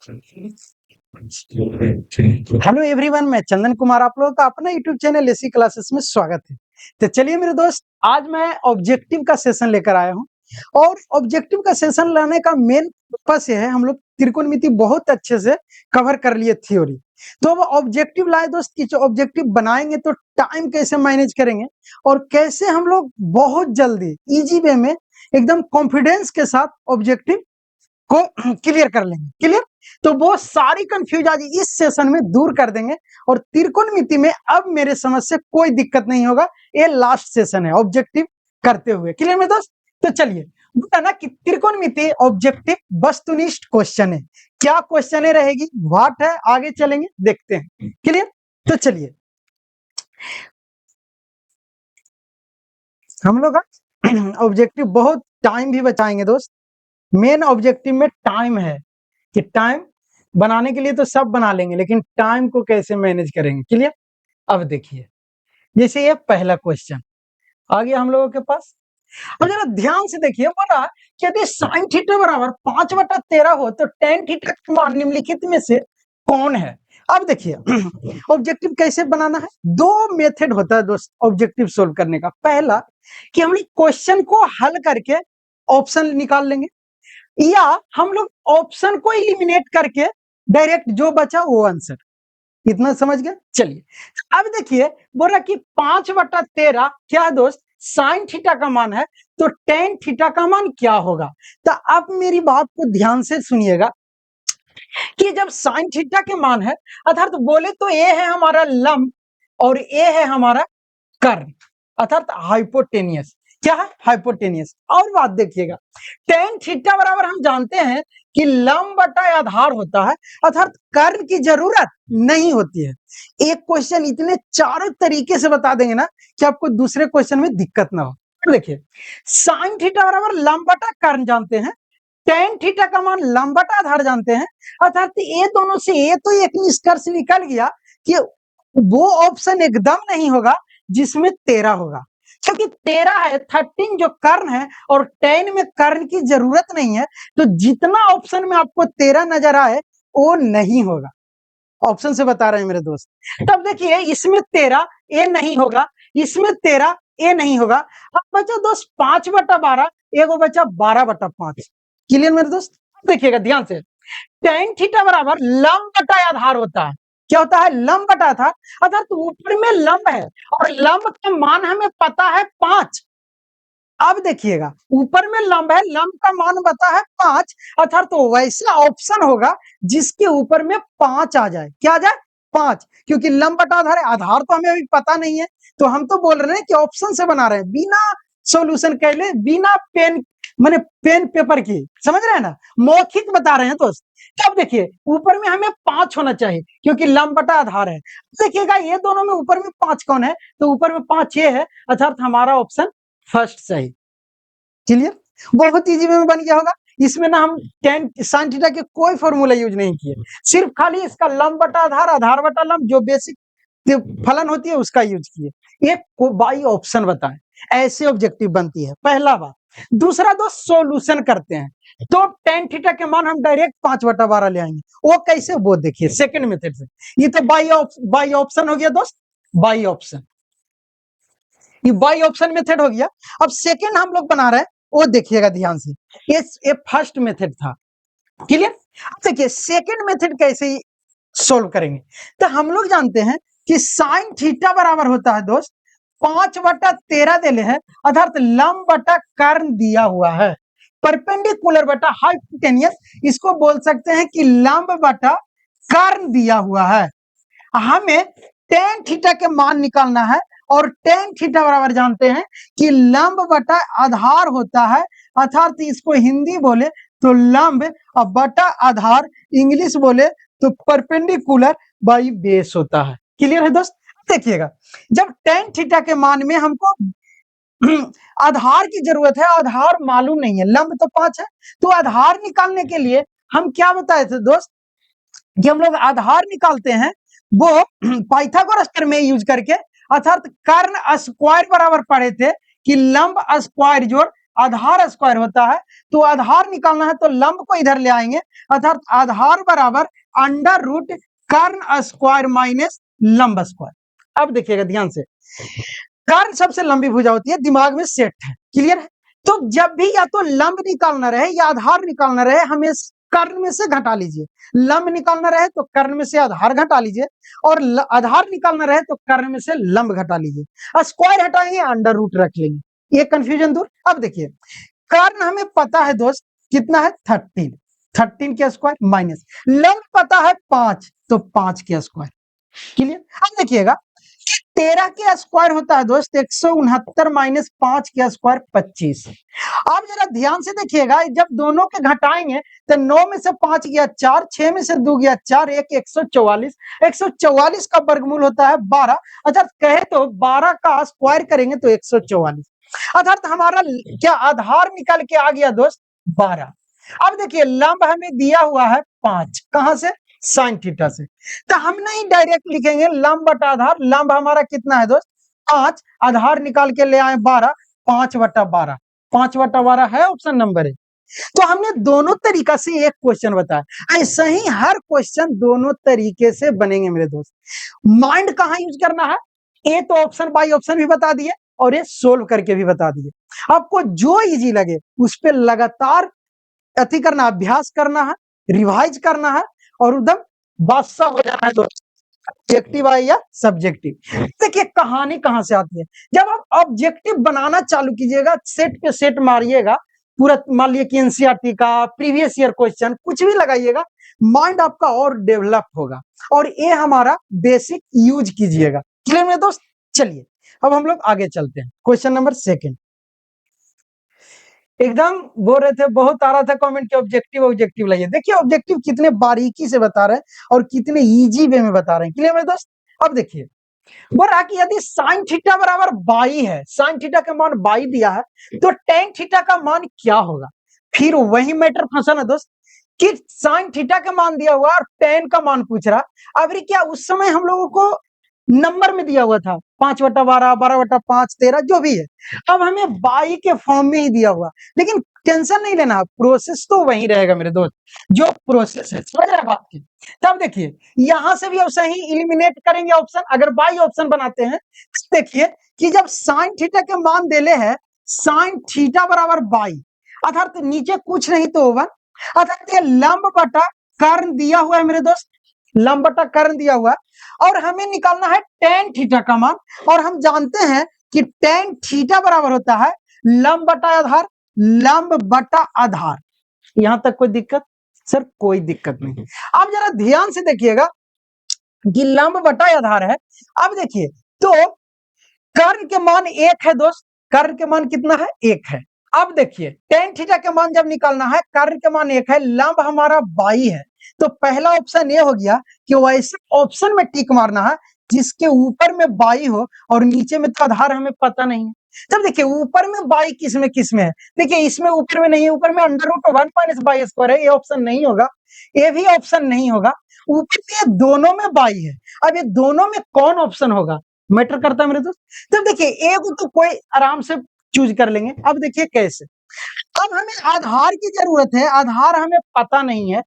Hello everyone, मैं चंदन कुमार आप लोगों का अपना यूट्यूब चैनल एसी क्लासेस में स्वागत है। तो चलिए मेरे दोस्त, आज मैं ऑब्जेक्टिव का सेशन लेकर आया हूं और ऑब्जेक्टिव का सेशन लाने का मेन पर्पस ये है, हम लोग त्रिकोणमिति बहुत अच्छे से कवर कर लिए थ्योरी। तो अब ऑब्जेक्टिव लाए दोस्त कि जो ऑब्जेक्टिव बनाएंगे तो टाइम कैसे मैनेज करेंगे और कैसे हम लोग बहुत जल्दी इजी वे में एकदम कॉन्फिडेंस के साथ ऑब्जेक्टिव को क्लियर कर लेंगे। क्लियर, तो वो सारी कंफ्यूज आज इस सेशन में दूर कर देंगे और त्रिकोणमिति में अब मेरे समझ से कोई दिक्कत नहीं होगा। ये लास्ट सेशन है ऑब्जेक्टिव करते हुए। क्लियर मेरे दोस्त, तो चलिए बोला ना कि त्रिकोणमिति ऑब्जेक्टिव वस्तुनिष्ठ क्वेश्चन है। क्या क्वेश्चन है रहेगी, व्हाट है, आगे चलेंगे देखते हैं। क्लियर, तो चलिए हम लोग ऑब्जेक्टिव बहुत टाइम भी बचाएंगे दोस्त। मेन ऑब्जेक्टिव में टाइम है कि टाइम बनाने के लिए तो सब बना लेंगे, लेकिन टाइम को कैसे मैनेज करेंगे। क्लियर, अब देखिए जैसे ये पहला क्वेश्चन आ गया हम लोगों के पास। अब जरा ध्यान से देखिए, बोला कि यदि साइन थीटा बराबर 5/13 हो तो टेन थीटा का मान निम्नलिखित में से कौन है। अब देखिए ऑब्जेक्टिव कैसे बनाना है। दो मेथड होता है दोस्त ऑब्जेक्टिव सोल्व करने का। पहला कि हम लोग क्वेश्चन को हल करके ऑप्शन निकाल लेंगे, या हम लोग ऑप्शन को इलिमिनेट करके डायरेक्ट जो बचा वो आंसर। इतना समझ गए। चलिए अब देखिए, बोल रहा कि 5/13 क्या है दोस्त, साइन थीटा का मान है, तो टेन थीटा का मान क्या होगा। तो अब मेरी बात को ध्यान से सुनिएगा कि जब साइन थीटा के मान है अर्थात बोले तो ए है हमारा लंब और ए है हमारा कर्ण अर्थात हाइपोटेनियस। क्या है, हाइपोटेनियस। और बात देखिएगा, टेन थीटा बराबर हम जानते हैं कि लंब बटा आधार होता है अर्थात कर्ण की जरूरत नहीं होती है। एक क्वेश्चन इतने चारों तरीके से बता देंगे ना कि आपको दूसरे क्वेश्चन में दिक्कत ना हो। देखिए साइन थीटा बराबर लंब बटा कर्ण जानते हैं, टेन थीटा का मान लंब बटा आधार जानते हैं, अर्थात ये दोनों से ये तो एक निष्कर्ष निकल गया कि वो ऑप्शन एकदम नहीं होगा जिसमें 13 होगा, क्योंकि 13 है 13 जो कर्ण है और 10 में कर्ण की जरूरत नहीं है। तो जितना ऑप्शन में आपको 13 नजर आए वो नहीं होगा। ऑप्शन से बता रहे हैं मेरे दोस्त। तब देखिए इसमें 13 ये नहीं होगा, इसमें 13 ये नहीं होगा। अब बचा दोस्त 5/12, एगो बचा 12/5। क्लियर मेरे दोस्त, देखिएगा ध्यान से, टेन थीटा बराबर लंब बटा आधार होता है। क्या होता है, लंब बटा आधार अर्थात तो ऊपर में लंब है और लंब का मान हमें पता है 5। अब देखिएगा ऊपर में लंब है, लंब का मान बता है 5 अर्थात तो वैसा ऑप्शन होगा जिसके ऊपर में 5 आ जाए। क्या आ जाए, 5, क्योंकि लंब बटा आधार है, आधार तो हमें अभी पता नहीं है। तो हम तो बोल रहे हैं कि ऑप्शन से बना रहे हैं, बिना सॉल्यूशन कर ले, बिना पेन माने पेन पेपर की, समझ रहे हैं ना, मौखिक बता रहे हैं दोस्त। तब देखिए ऊपर में हमें 5 होना चाहिए क्योंकि लंब बटा आधार है। देखिएगा ये दोनों में ऊपर में 5 कौन है, तो ऊपर में 5 ये है अर्थात हमारा ऑप्शन फर्स्ट सही। क्लियर, बहुत इजी में बन गया होगा। इसमें ना हम टेन साइन थीटा के कोई फॉर्मूला यूज नहीं किए, सिर्फ खाली इसका लंब बटा आधार, आधार बटा लंब जो बेसिक फलन होती है उसका यूज किए। एक बाई ऑप्शन बताएं, ऐसे ऑब्जेक्टिव बनती है। पहला बात। दूसरा दोस्त सोल्यूशन करते हैं तो टेन थीटा के मान हम डायरेक्ट 5/12 ले आएंगे। वो कैसे, वो देखिए सेकंड मेथड से। ये तो बाई ऑप्शन हो गया दोस्त, बाई ऑप्शन, ये बाई ऑप्शन मेथड हो गया। अब सेकंड हम लोग बना रहे हैं, वो देखिएगा ध्यान से, ये फर्स्ट मेथड था। क्लियर, अब देखिए सेकंड मेथड कैसे सोल्व करेंगे। तो हम लोग जानते हैं कि साइन थीटा बराबर होता है दोस्त 5/13 दिले है अर्थात लंब बटा कर्ण दिया हुआ है, परपेंडिकुलर बटा हाइपोटेनियस, इसको बोल सकते हैं कि लंब बटा कर्ण दिया हुआ है। हमें टेन थीटा के मान निकालना है और टेन थीटा बराबर जानते हैं कि लंब बटा आधार होता है अर्थात इसको हिंदी बोले तो लंब और बटा आधार इंग्लिश बोले तो परपेंडिकुलर बाई बेस होता है। क्लियर है दोस्त, देखिएगा जब टेन थीटा के मान में हमको आधार की जरूरत है, आधार मालूम नहीं है, लंब तो 5 है, तो आधार निकालने के लिए हम क्या बताए थे दोस्त कि हम लोग आधार निकालते हैं वो पाइथागोरस प्रमेय यूज करके, अर्थात कर्ण स्क्वायर बराबर पढ़े थे कि लंब स्क्वायर जोड़ आधार स्क्वायर होता है, तो आधार निकालना है तो लंब को इधर ले आएंगे, अर्थात आधार बराबर अंडर रूट कर्ण स्क्वायर माइनस लंब स्क्वायर। अब देखिएगा ध्यान से, कर्ण सबसे लंबी भुजा होती है, दिमाग में सेट है, क्लियर है। तो जब भी या तो लंब निकालना रहे या आधार निकालना रहे, हमें कर्ण में से घटा लीजिए। लंब निकालना रहे तो कर्ण में से आधार घटा लीजिए, और आधार निकालना रहे तो कर्ण में से लंब घटा लीजिए। स्क्वायर हटाएंगे, अंडर रूट रख लेंगे, ये कंफ्यूजन दूर। अब देखिए, कर्ण हमें पता है दोस्त कितना है, 13, 13 के स्क्वायर माइनस लंब पता है 5, तो 5 के स्क्वायर, क्लियर। अब देखिएगा 13 के स्क्वायर होता है दोस्त 169 माइनस 5 के स्क्वायर 25। आप जरा ध्यान से देखिएगा, जब दोनों के घटाएंगे तो 9 में से 5 गया 4, 6 में से 2 गया 4, 144, 144 का वर्गमूल होता है 12, अर्थात कहे तो 12 का स्क्वायर करेंगे तो 144, अर्थात हमारा क्या आधार निकल के आ गया दोस्त 12। अब देखिए लंब हमें दिया हुआ है 5, कहां से, साइन थीटा से, तो हम नहीं डायरेक्ट लिखेंगे लंब बटा आधार। लंब हमारा कितना है दोस्त 5, आधार निकाल के ले आए 12, 5 बटा 12, 5 बटा 12 है ऑप्शन नंबर ए। तो हमने दोनों तरीका से एक क्वेश्चन बताया, ऐसा ही हर क्वेश्चन दोनों तरीके से बनेंगे मेरे दोस्त। माइंड कहाँ यूज करना है, ए तो ऑप्शन बाई ऑप्शन भी बता दिए और ये सोल्व करके भी बता दिए। आपको जो इजी लगे उस पर लगातार अति करना, अभ्यास करना है, रिवाइज करना है, और एकदम बादशाह हो जाना है दोस्त, ऑब्जेक्टिव आए या सब्जेक्टिव। देखिए कहानी कहां से आती है, जब आप ऑब्जेक्टिव बनाना चालू कीजिएगा, सेट पे सेट मारिएगा, पूरा मान लिया कि एनसीईआरटी का प्रीवियस ईयर क्वेश्चन कुछ भी लगाइएगा, माइंड आपका और डेवलप होगा, और ये हमारा बेसिक यूज कीजिएगा, क्लियर मेरे दोस्त। चलिए अब हम लोग आगे चलते हैं, क्वेश्चन नंबर 2। एकदम बोल रहे थे, बहुत आ रहा था कमेंट के ऑब्जेक्टिव ऑब्जेक्टिव लाइए। देखिए ऑब्जेक्टिव कितने बारीकी से बता रहे हैं और कितने इजी वे में बता रहे हैं, क्लियर मेरे दोस्त। अब देखिए बोल रहा कि यदि साइन थीटा बराबर 22 है, साइन थीटा का मान 22 दिया है, तो टेन थीटा का मान क्या होगा। फिर वही मैटर फंसा ना दोस्त, कि साइन थीटा का मान दिया हुआ और टेन का मान पूछ रहा। अब क्या उस समय हम लोगों को नंबर में दिया हुआ था 5 बटा 12, 12 बटा 5, 13 जो भी है, अब हमें बाई के फॉर्म में ही दिया हुआ, लेकिन टेंशन नहीं लेना, प्रोसेस तो वही रहेगा मेरे दोस्त, जो प्रोसेस है, समझ रहे बात की। तब देखिए यहां से भी ऑप्शन ही इलिमिनेट करेंगे ऑप्शन, अगर बाई ऑप्शन बनाते हैं देखिए कि जब साइन थीटा के मान देले है, साइन थीटा बराबर बाई, अर्थात नीचे कुछ नहीं तो 1, अर्थात ये लंब बटा कर्ण दिया हुआ है मेरे दोस्त, लंब बटा कर्ण दिया हुआ, और हमें निकालना है टेन थीटा का मान, और हम जानते हैं कि टेन थीटा बराबर होता है लंब बटा आधार, लंब बटा आधार। यहां तक कोई दिक्कत, सर कोई दिक्कत नहीं। अब जरा ध्यान से देखिएगा कि लंब बटा आधार है। अब देखिए तो कर्ण के मान 1 है दोस्त, कर्ण के मान कितना है 1 है। अब देखिए टेन थीटा के मान जब निकालना है, कर्ण के मान 1 है, लंब हमारा 22 है, तो पहला ऑप्शन ये हो गया कि वैसे ऑप्शन में टिक मारना है जिसके ऊपर में 22 हो और नीचे में तो आधार हमें पता नहीं है। तब देखिए ऊपर में 22 किस में है, देखिए इसमें ऊपर में नहीं है, ऊपर में अंडर रूट 1 माइनस 22 स्क्वायर है, ये ऑप्शन नहीं होगा, ये भी ऑप्शन नहीं होगा। ऊपर में दोनों में 22 है, अब ये दोनों में कौन ऑप्शन होगा मैटर करता है मेरे दोस्त। तब देखिए एक तो कोई आराम से चूज कर लेंगे। अब देखिए कैसे, अब हमें आधार की जरूरत है, आधार हमें पता नहीं है,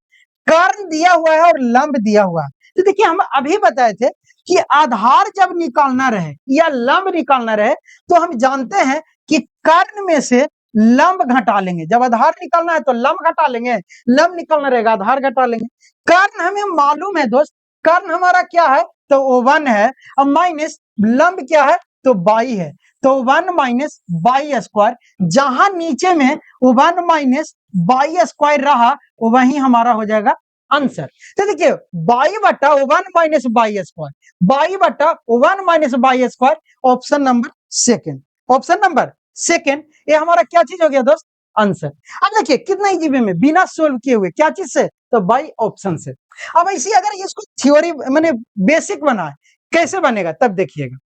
कर्ण दिया हुआ है और लंब दिया हुआ है। तो देखिए हम अभी बताए थे कि आधार जब निकालना रहे या लंब निकालना रहे तो हम जानते हैं कि कर्ण में से लंब घटा लेंगे, जब आधार निकालना है तो लंब घटा लेंगे, लंब निकालना रहेगा आधार घटा लेंगे। कर्ण हमें मालूम है दोस्त, कर्ण हमारा क्या है तो 1 है, और माइनस लंब क्या है तो 22 है, तो 1 माइनस 22 स्क्वायर, जहां नीचे में 1 माइनस 22 स्क्वायर रहा वही हमारा हो जाएगा आंसर। तो देखिए 22 बटा 1 माइनस 22 स्क्वायर, 22 बटा 1 minus 22 square, option number second, option number second, ये हमारा क्या चीज हो गया दोस्त आंसर। अब देखिए कितना इजी वे में बिना सोल्व किए हुए, क्या चीज से तो बाई ऑप्शन से। अब इसी अगर इसको थ्योरी मैंने बेसिक बनाए कैसे बनेगा तब देखिएगा,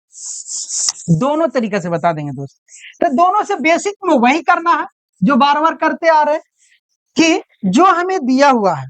दोनों तरीके से बता देंगे दोस्त। तो दोनों से बेसिक में वही करना है जो बार बार करते आ रहे हैं, कि जो हमें दिया हुआ है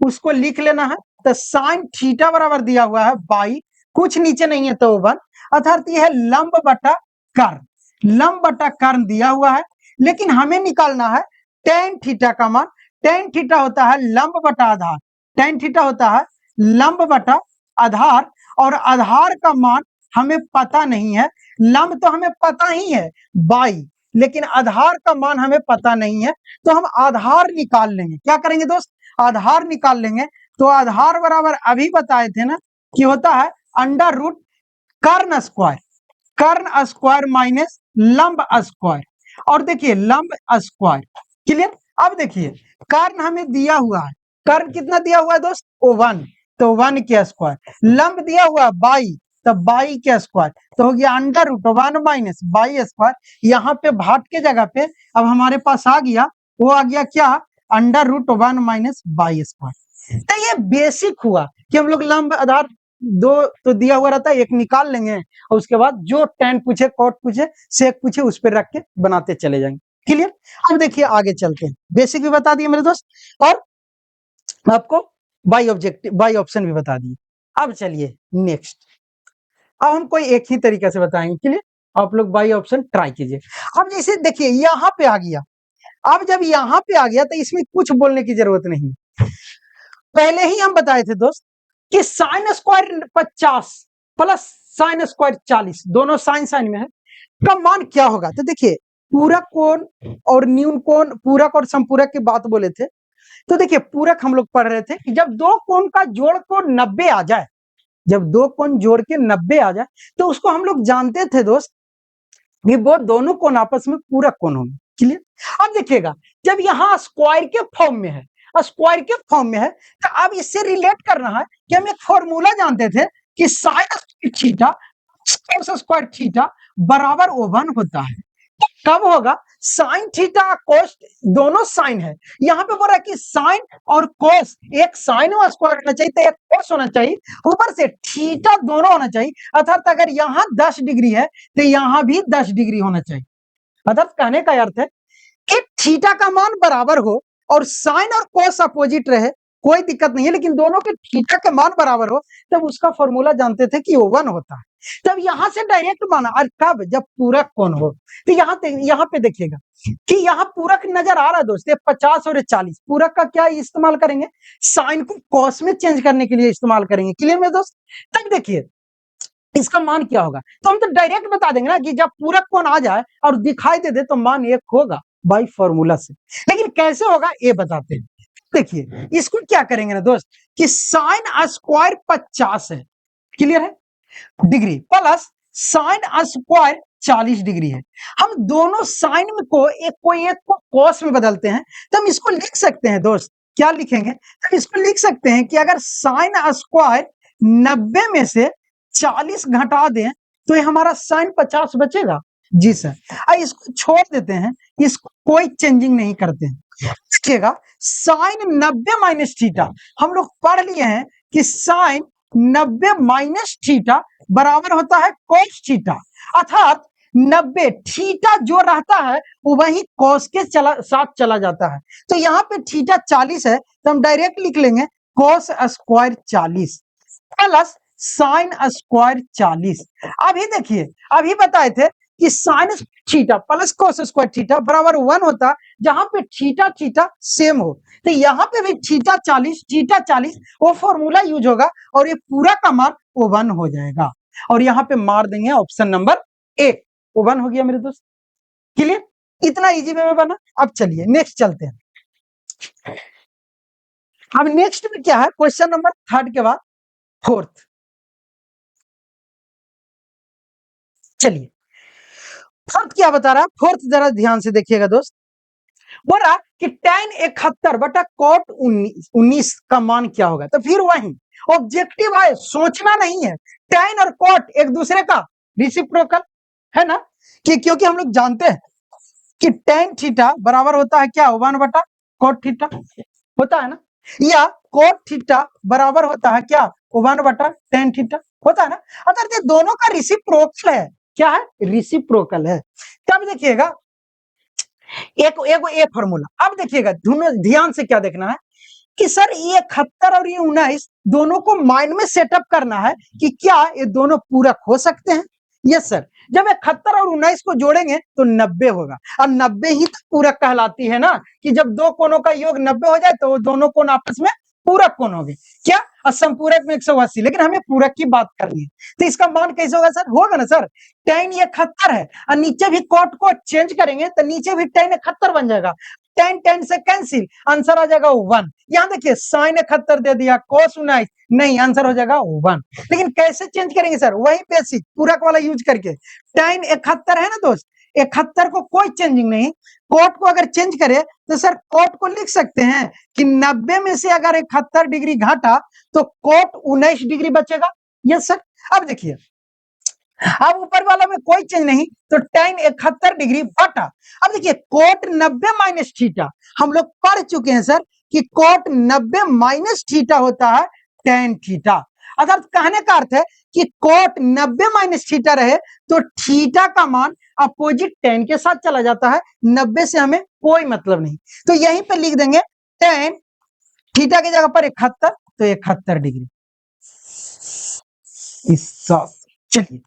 उसको लिख लेना है। तो साइन थीटा बराबर दिया हुआ है 22, कुछ नीचे नहीं है तो 1, अर्थात यह है लंब बटा कर्ण, लंब बटा कर्ण दिया हुआ है, लेकिन हमें निकालना है tan थीटा का मान। tan थीटा होता है लंब बटा आधार, tan थीटा होता है लंब बटा आधार, और आधार का मान हमें पता नहीं है। लंब तो हमें पता ही है बाई, लेकिन आधार का मान हमें पता नहीं है, तो हम आधार निकाल लेंगे। क्या करेंगे दोस्त? आधार निकाल लेंगे। तो आधार बराबर अभी बताए थे ना कि होता है अंडर रूट कर्ण स्क्वायर, कर्ण स्क्वायर माइनस लंब स्क्वायर। और देखिए लंब स्क्वायर, क्लियर। अब देखिए कर्ण हमें दिया हुआ है, कर्ण कितना दिया हुआ है दोस्त? 1, तो 1 के स्क्वायर। लंब दिया हुआ बाई, तो बाई के स्क्वायर, तो हो गया under root 1 minus b square. यहाँ पे भाट के जगह पे अब हमारे पास आ गया, वो आ गया क्या? Under root 1 minus b square. तो ये बेसिक हुआ कि हम लोग लंब आधार दो तो दिया हुआ रहता है, एक निकाल लेंगे और उसके बाद जो tan पूछे, cot पूछे, sec पूछे, उस पर रख के बनाते चले जाएंगे। क्लियर। अब देखिए आगे चलते हैं, बेसिक भी बता दिए मेरे दोस्त, और आपको बाई ऑब्जेक्टिव बाई ऑप्शन भी बता दिए। अब चलिए नेक्स्ट, अब हम कोई एक ही तरीके से बताएंगे। क्लियर। आप लोग बाई ऑप्शन ट्राई कीजिए। अब जैसे देखिए यहाँ पे आ गया, अब जब यहाँ पे आ गया तो इसमें कुछ बोलने की जरूरत नहीं, पहले ही हम बताए थे दोस्त कि sine square 50 plus sine square 40, दोनों साइन साइन में है, का मान क्या होगा? तो देखिए पूरक कोण और न्यून कोण, पूरक और संपूरक की बात बोले थे। तो देखिए पूरक हम लोग पढ़ रहे थे कि जब दो कोण का जोड़ को 90 आ जाए, जब दो कोण जोड़ के 90 आ जाए तो उसको हम लोग जानते थे दोस्त कि वो दोनों कोण आपस में पूरक कोण होंगे। क्लियर। अब देखिएगा जब यहाँ स्क्वायर के फॉर्म में है, स्क्वायर के फॉर्म में है, तो अब इससे रिलेट करना है कि हम एक फॉर्मूला जानते थे कि sine theta cos square theta बराबर 1 होता है। तो कब होगा? साइन थीटा कोस दोनों साइन है, यहाँ पे बोल रहा है कि साइन और कोस, एक साइन और स्क्वायर होना चाहिए तो एक कोस होना चाहिए, ऊपर से थीटा दोनों होना चाहिए। अर्थात अगर यहाँ 10 डिग्री है तो यहाँ भी 10 डिग्री होना चाहिए। अर्थात कहने का अर्थ है कि थीटा का मान बराबर हो और साइन और कोस अपोजिट रहे, कोई दिक्कत नहीं है, लेकिन दोनों के थीटा का मान बराबर हो, तब उसका फॉर्मूला जानते थे कि वो 1 होता है। तब यहां से डायरेक्ट माना, और कब? जब पूरक कोण हो। तो यहाँ पे देखिएगा कि यहाँ पूरक नजर आ रहा है दोस्त, 50 और 40, पूरक का क्या इस्तेमाल करेंगे? साइन को कॉस में चेंज करने के लिए इस्तेमाल करेंगे। क्लियर में दोस्त। तब देखिए इसका मान क्या होगा, तो हम तो डायरेक्ट बता देंगे ना कि जब पूरक कोण आ जाए और दिखाई दे दे तो मान 1 होगा बाई फॉर्मूला से। लेकिन कैसे होगा ये बताते हैं। देखिए इसको क्या करेंगे ना दोस्त कि साइन स्क्वायर 50 है, क्लियर है, degree, plus sine square 40 degree है। हम दोनों साइन में को एक को कॉस में बदलते हैं, तो हम इसको लिख सकते हैं दोस्त। क्या लिखेंगे? तो इसको लिख सकते हैं कि अगर साइन स्क्वायर 90 में से 40 घटा दें तो ये हमारा साइन 50 बचेगा। जी सर। अब इसको छोड़ देते हैं, इसको कोई चेंजिंग नहीं करते हैं। देखिएगा साइन 90 माइनस थीटा, हम लोग पढ़ लिए हैं कि साइन 90 माइनस थीटा बराबर होता है कोस थीटा, अर्थात 90 थीटा जो रहता है वो वही कोस के साथ चला जाता है। तो यहाँ पे थीटा 40 है तो हम डायरेक्ट लिख लेंगे cos square 40 plus sine square 40। अभी देखिए अभी बताए थे कि sine theta plus cos square theta बराबर 1 होता, जहां पे थीटा थीटा सेम हो। तो यहाँ पे भी थीटा 40 वो फॉर्मूला यूज होगा और ये पूरा का मान 1 हो जाएगा, और यहाँ पे मार देंगे ऑप्शन नंबर 1, 1 हो गया मेरे दोस्त। क्लियर। इतना इजी वे में बना। अब चलिए नेक्स्ट चलते हैं। अब नेक्स्ट में क्या है, क्वेश्चन नंबर 3 के बाद 4th। चलिए 4th क्या बता रहा है, 4th जरा ध्यान से देखिएगा दोस्त। बोल रहा कि tan 71 बटा cot 19 का मान क्या होगा। तो फिर वही ऑब्जेक्टिव है, सोचना नहीं है। tan और cot एक दूसरे का रिसिप्रोकल है ना, कि क्योंकि हम लोग जानते हैं कि tan थीटा बराबर होता है क्या, 1 बटा cot थीटा होता है ना, या cot थीटा बराबर होता है क्या, 1 बटा tan थीटा होता है ना। अगर ये दोनों का रिसिप्रोकल है, क्या है, रिसिप्रोकल है, तब देखिएगा एक फॉर्मूला। अब देखिएगा ध्यान से क्या देखना है कि सर ये 71 और ये 19 दोनों को माइंड में सेटअप करना है कि क्या ये दोनों पूरक हो सकते हैं। यस सर, जब 71 और 19 को जोड़ेंगे तो 90 होगा, और 90 ही तो पूरक कहलाती है ना, कि जब दो कोणों का योग 90 हो जाए तो दोनों कोण आपस में पूरक कोण हो गए। क्या? और समपूरक में 180, लेकिन हमें पूरक की बात करनी है, तो इसका मान कैसे होगा सर? होगा ना सर, tan 71 है और नीचे भी कॉट को चेंज करेंगे तो नीचे भी tan 71 बन जाएगा, tan tan से कैंसिल, आंसर आ जाएगा 1। यहाँ देखिए sin 71 दे दिया, cos 19 नहीं, आंसर हो जाएगा 1। लेकिन कैसे चेंज करेंगे सर? वही बेसिक पूरक वाला यूज करके। tan 71 है ना दोस्त, 71 को कोई चेंजिंग नहीं, कोट को अगर चेंज करे तो सर कोट को लिख सकते हैं कि 90 में से अगर 71 डिग्री घटा तो कोट 19 डिग्री बचेगा। Yes sir. अब देखिए, अब ऊपर वाला में कोई चेंज नहीं तो tan 71 डिग्री बटा, अब देखिए कोट 90 माइनस थीटा, हम लोग पढ़ चुके हैं सर कि कोट 90 माइनस थीटा होता है tan थीटा। अर्थात कहने का अर्थ है कि कोट 90 माइनस थीटा रहे तो थीटा का मान अपोजिट tan के साथ चला जाता है, 90 से हमें कोई मतलब नहीं, तो यहीं पे लिख देंगे tan थीटा की जगह पर 71, तो 71 डिग्री। चलिए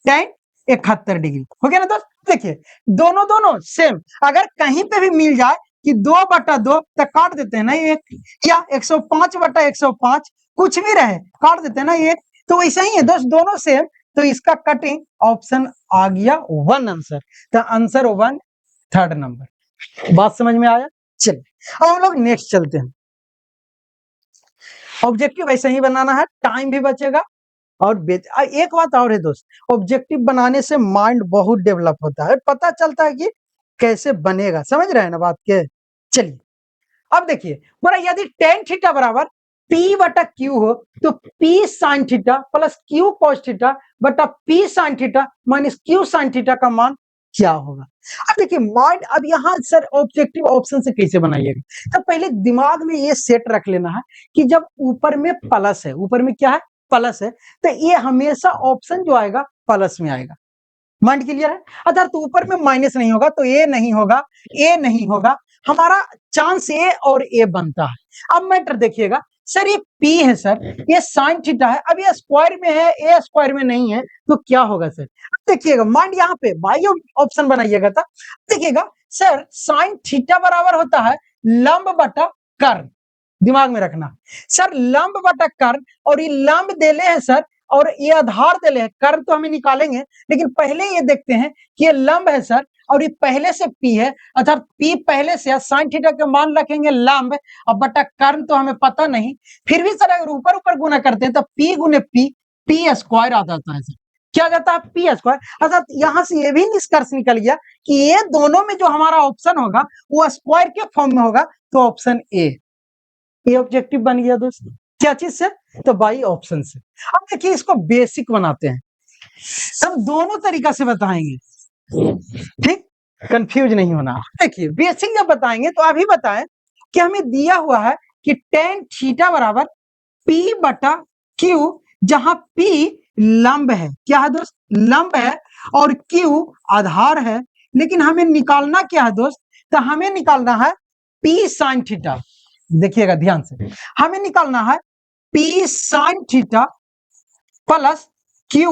tan 71 डिग्री हो गया ना दोस्त। देखिए दोनों सेम, अगर कहीं पे भी मिल जाए कि 2/2 तो काट देते हैं ना एक, या 105/105 कुछ भी रहे काट देते हैं ना एक, तो वैसा ही है दोस्त, दोनों सेम, तो इसका कटिंग ऑप्शन आ गया 1 आंसर, तो आंसर 1 3rd नंबर। बात समझ में आया? चलिए अब हम लोग नेक्स्ट चलते हैं। ऑब्जेक्टिव ऐसे ही बनाना है, टाइम भी बचेगा, और एक बात और है दोस्त, ऑब्जेक्टिव बनाने से माइंड बहुत डेवलप होता है, पता चलता है कि कैसे बनेगा, समझ रहे हैं ना बात के। चलिए अब देखिए, बोला यदि tan थीटा बराबर P/Q हो तो P sin theta plus Q cos theta बटा P sin theta minus Q sin theta का मान क्या होगा। अब देखिए माइंड, अब यहाँ सर ऑब्जेक्टिव ऑप्शन से कैसे बनाइएगा, तो पहले दिमाग में ये सेट रख लेना है कि जब ऊपर में प्लस है, ऊपर में क्या है? प्लस है, तो ये हमेशा ऑप्शन जो आएगा प्लस में आएगा। माइंड क्लियर है? अगर तो ऊपर में माइनस नहीं होगा तो ए नहीं होगा, ए नहीं होगा, हमारा चांस ए और ए बनता है। अब मैटर देखिएगा, सर ये पी है सर, ये साइन थीटा है, अब ये स्क्वायर में है, ए स्क्वायर में नहीं है, तो क्या होगा सर? देखिएगा माइंड यहाँ पे बाई ऑप्शन बनाइएगा, था देखिएगा सर साइन थीटा बराबर होता है लंब बटा कर्ण, दिमाग में रखना सर, लंब बटा कर्ण, और ये लंब देले है सर, और ये आधार देले है, कर्ण तो हमें निकालेंगे, लेकिन पहले ये देखते हैं कि ये लंब है सर, और ये पहले से पी है, अर्थात पी पहले से, साइन थीटा के मान रखेंगे लंब, और बटा कर्ण तो हमें पता नहीं, फिर भी सर अगर ऊपर ऊपर गुना करते हैं तो पी गुने पी स्क्वायर आ जाता है सर, क्या जाता है? P square. अर्थात यहां से ये भी निष्कर्ष निकल गया कि ये दोनों में जो हमारा ऑप्शन होगा वो स्क्वायर के फॉर्म में होगा, तो ऑप्शन ए ऑब्जेक्टिव बन गया दोस्त। क्या चीज से? तो बाई ऑप्शन से। अब देखिए इसको बेसिक बनाते हैं, हम दोनों तरीका से बताएंगे, ठीक, कंफ्यूज नहीं होना। देखिए बेसिक जब बताएंगे तो अभी बताएं कि हमें दिया हुआ है कि tan थीटा बराबर P/Q, जहां P लंब है, क्या है दोस्त? लंब है, और Q आधार है, लेकिन हमें निकालना क्या है दोस्त? तो हमें निकालना है P sin थीटा। देखिएगा ध्यान से, हमें निकालना है P sin theta plus Q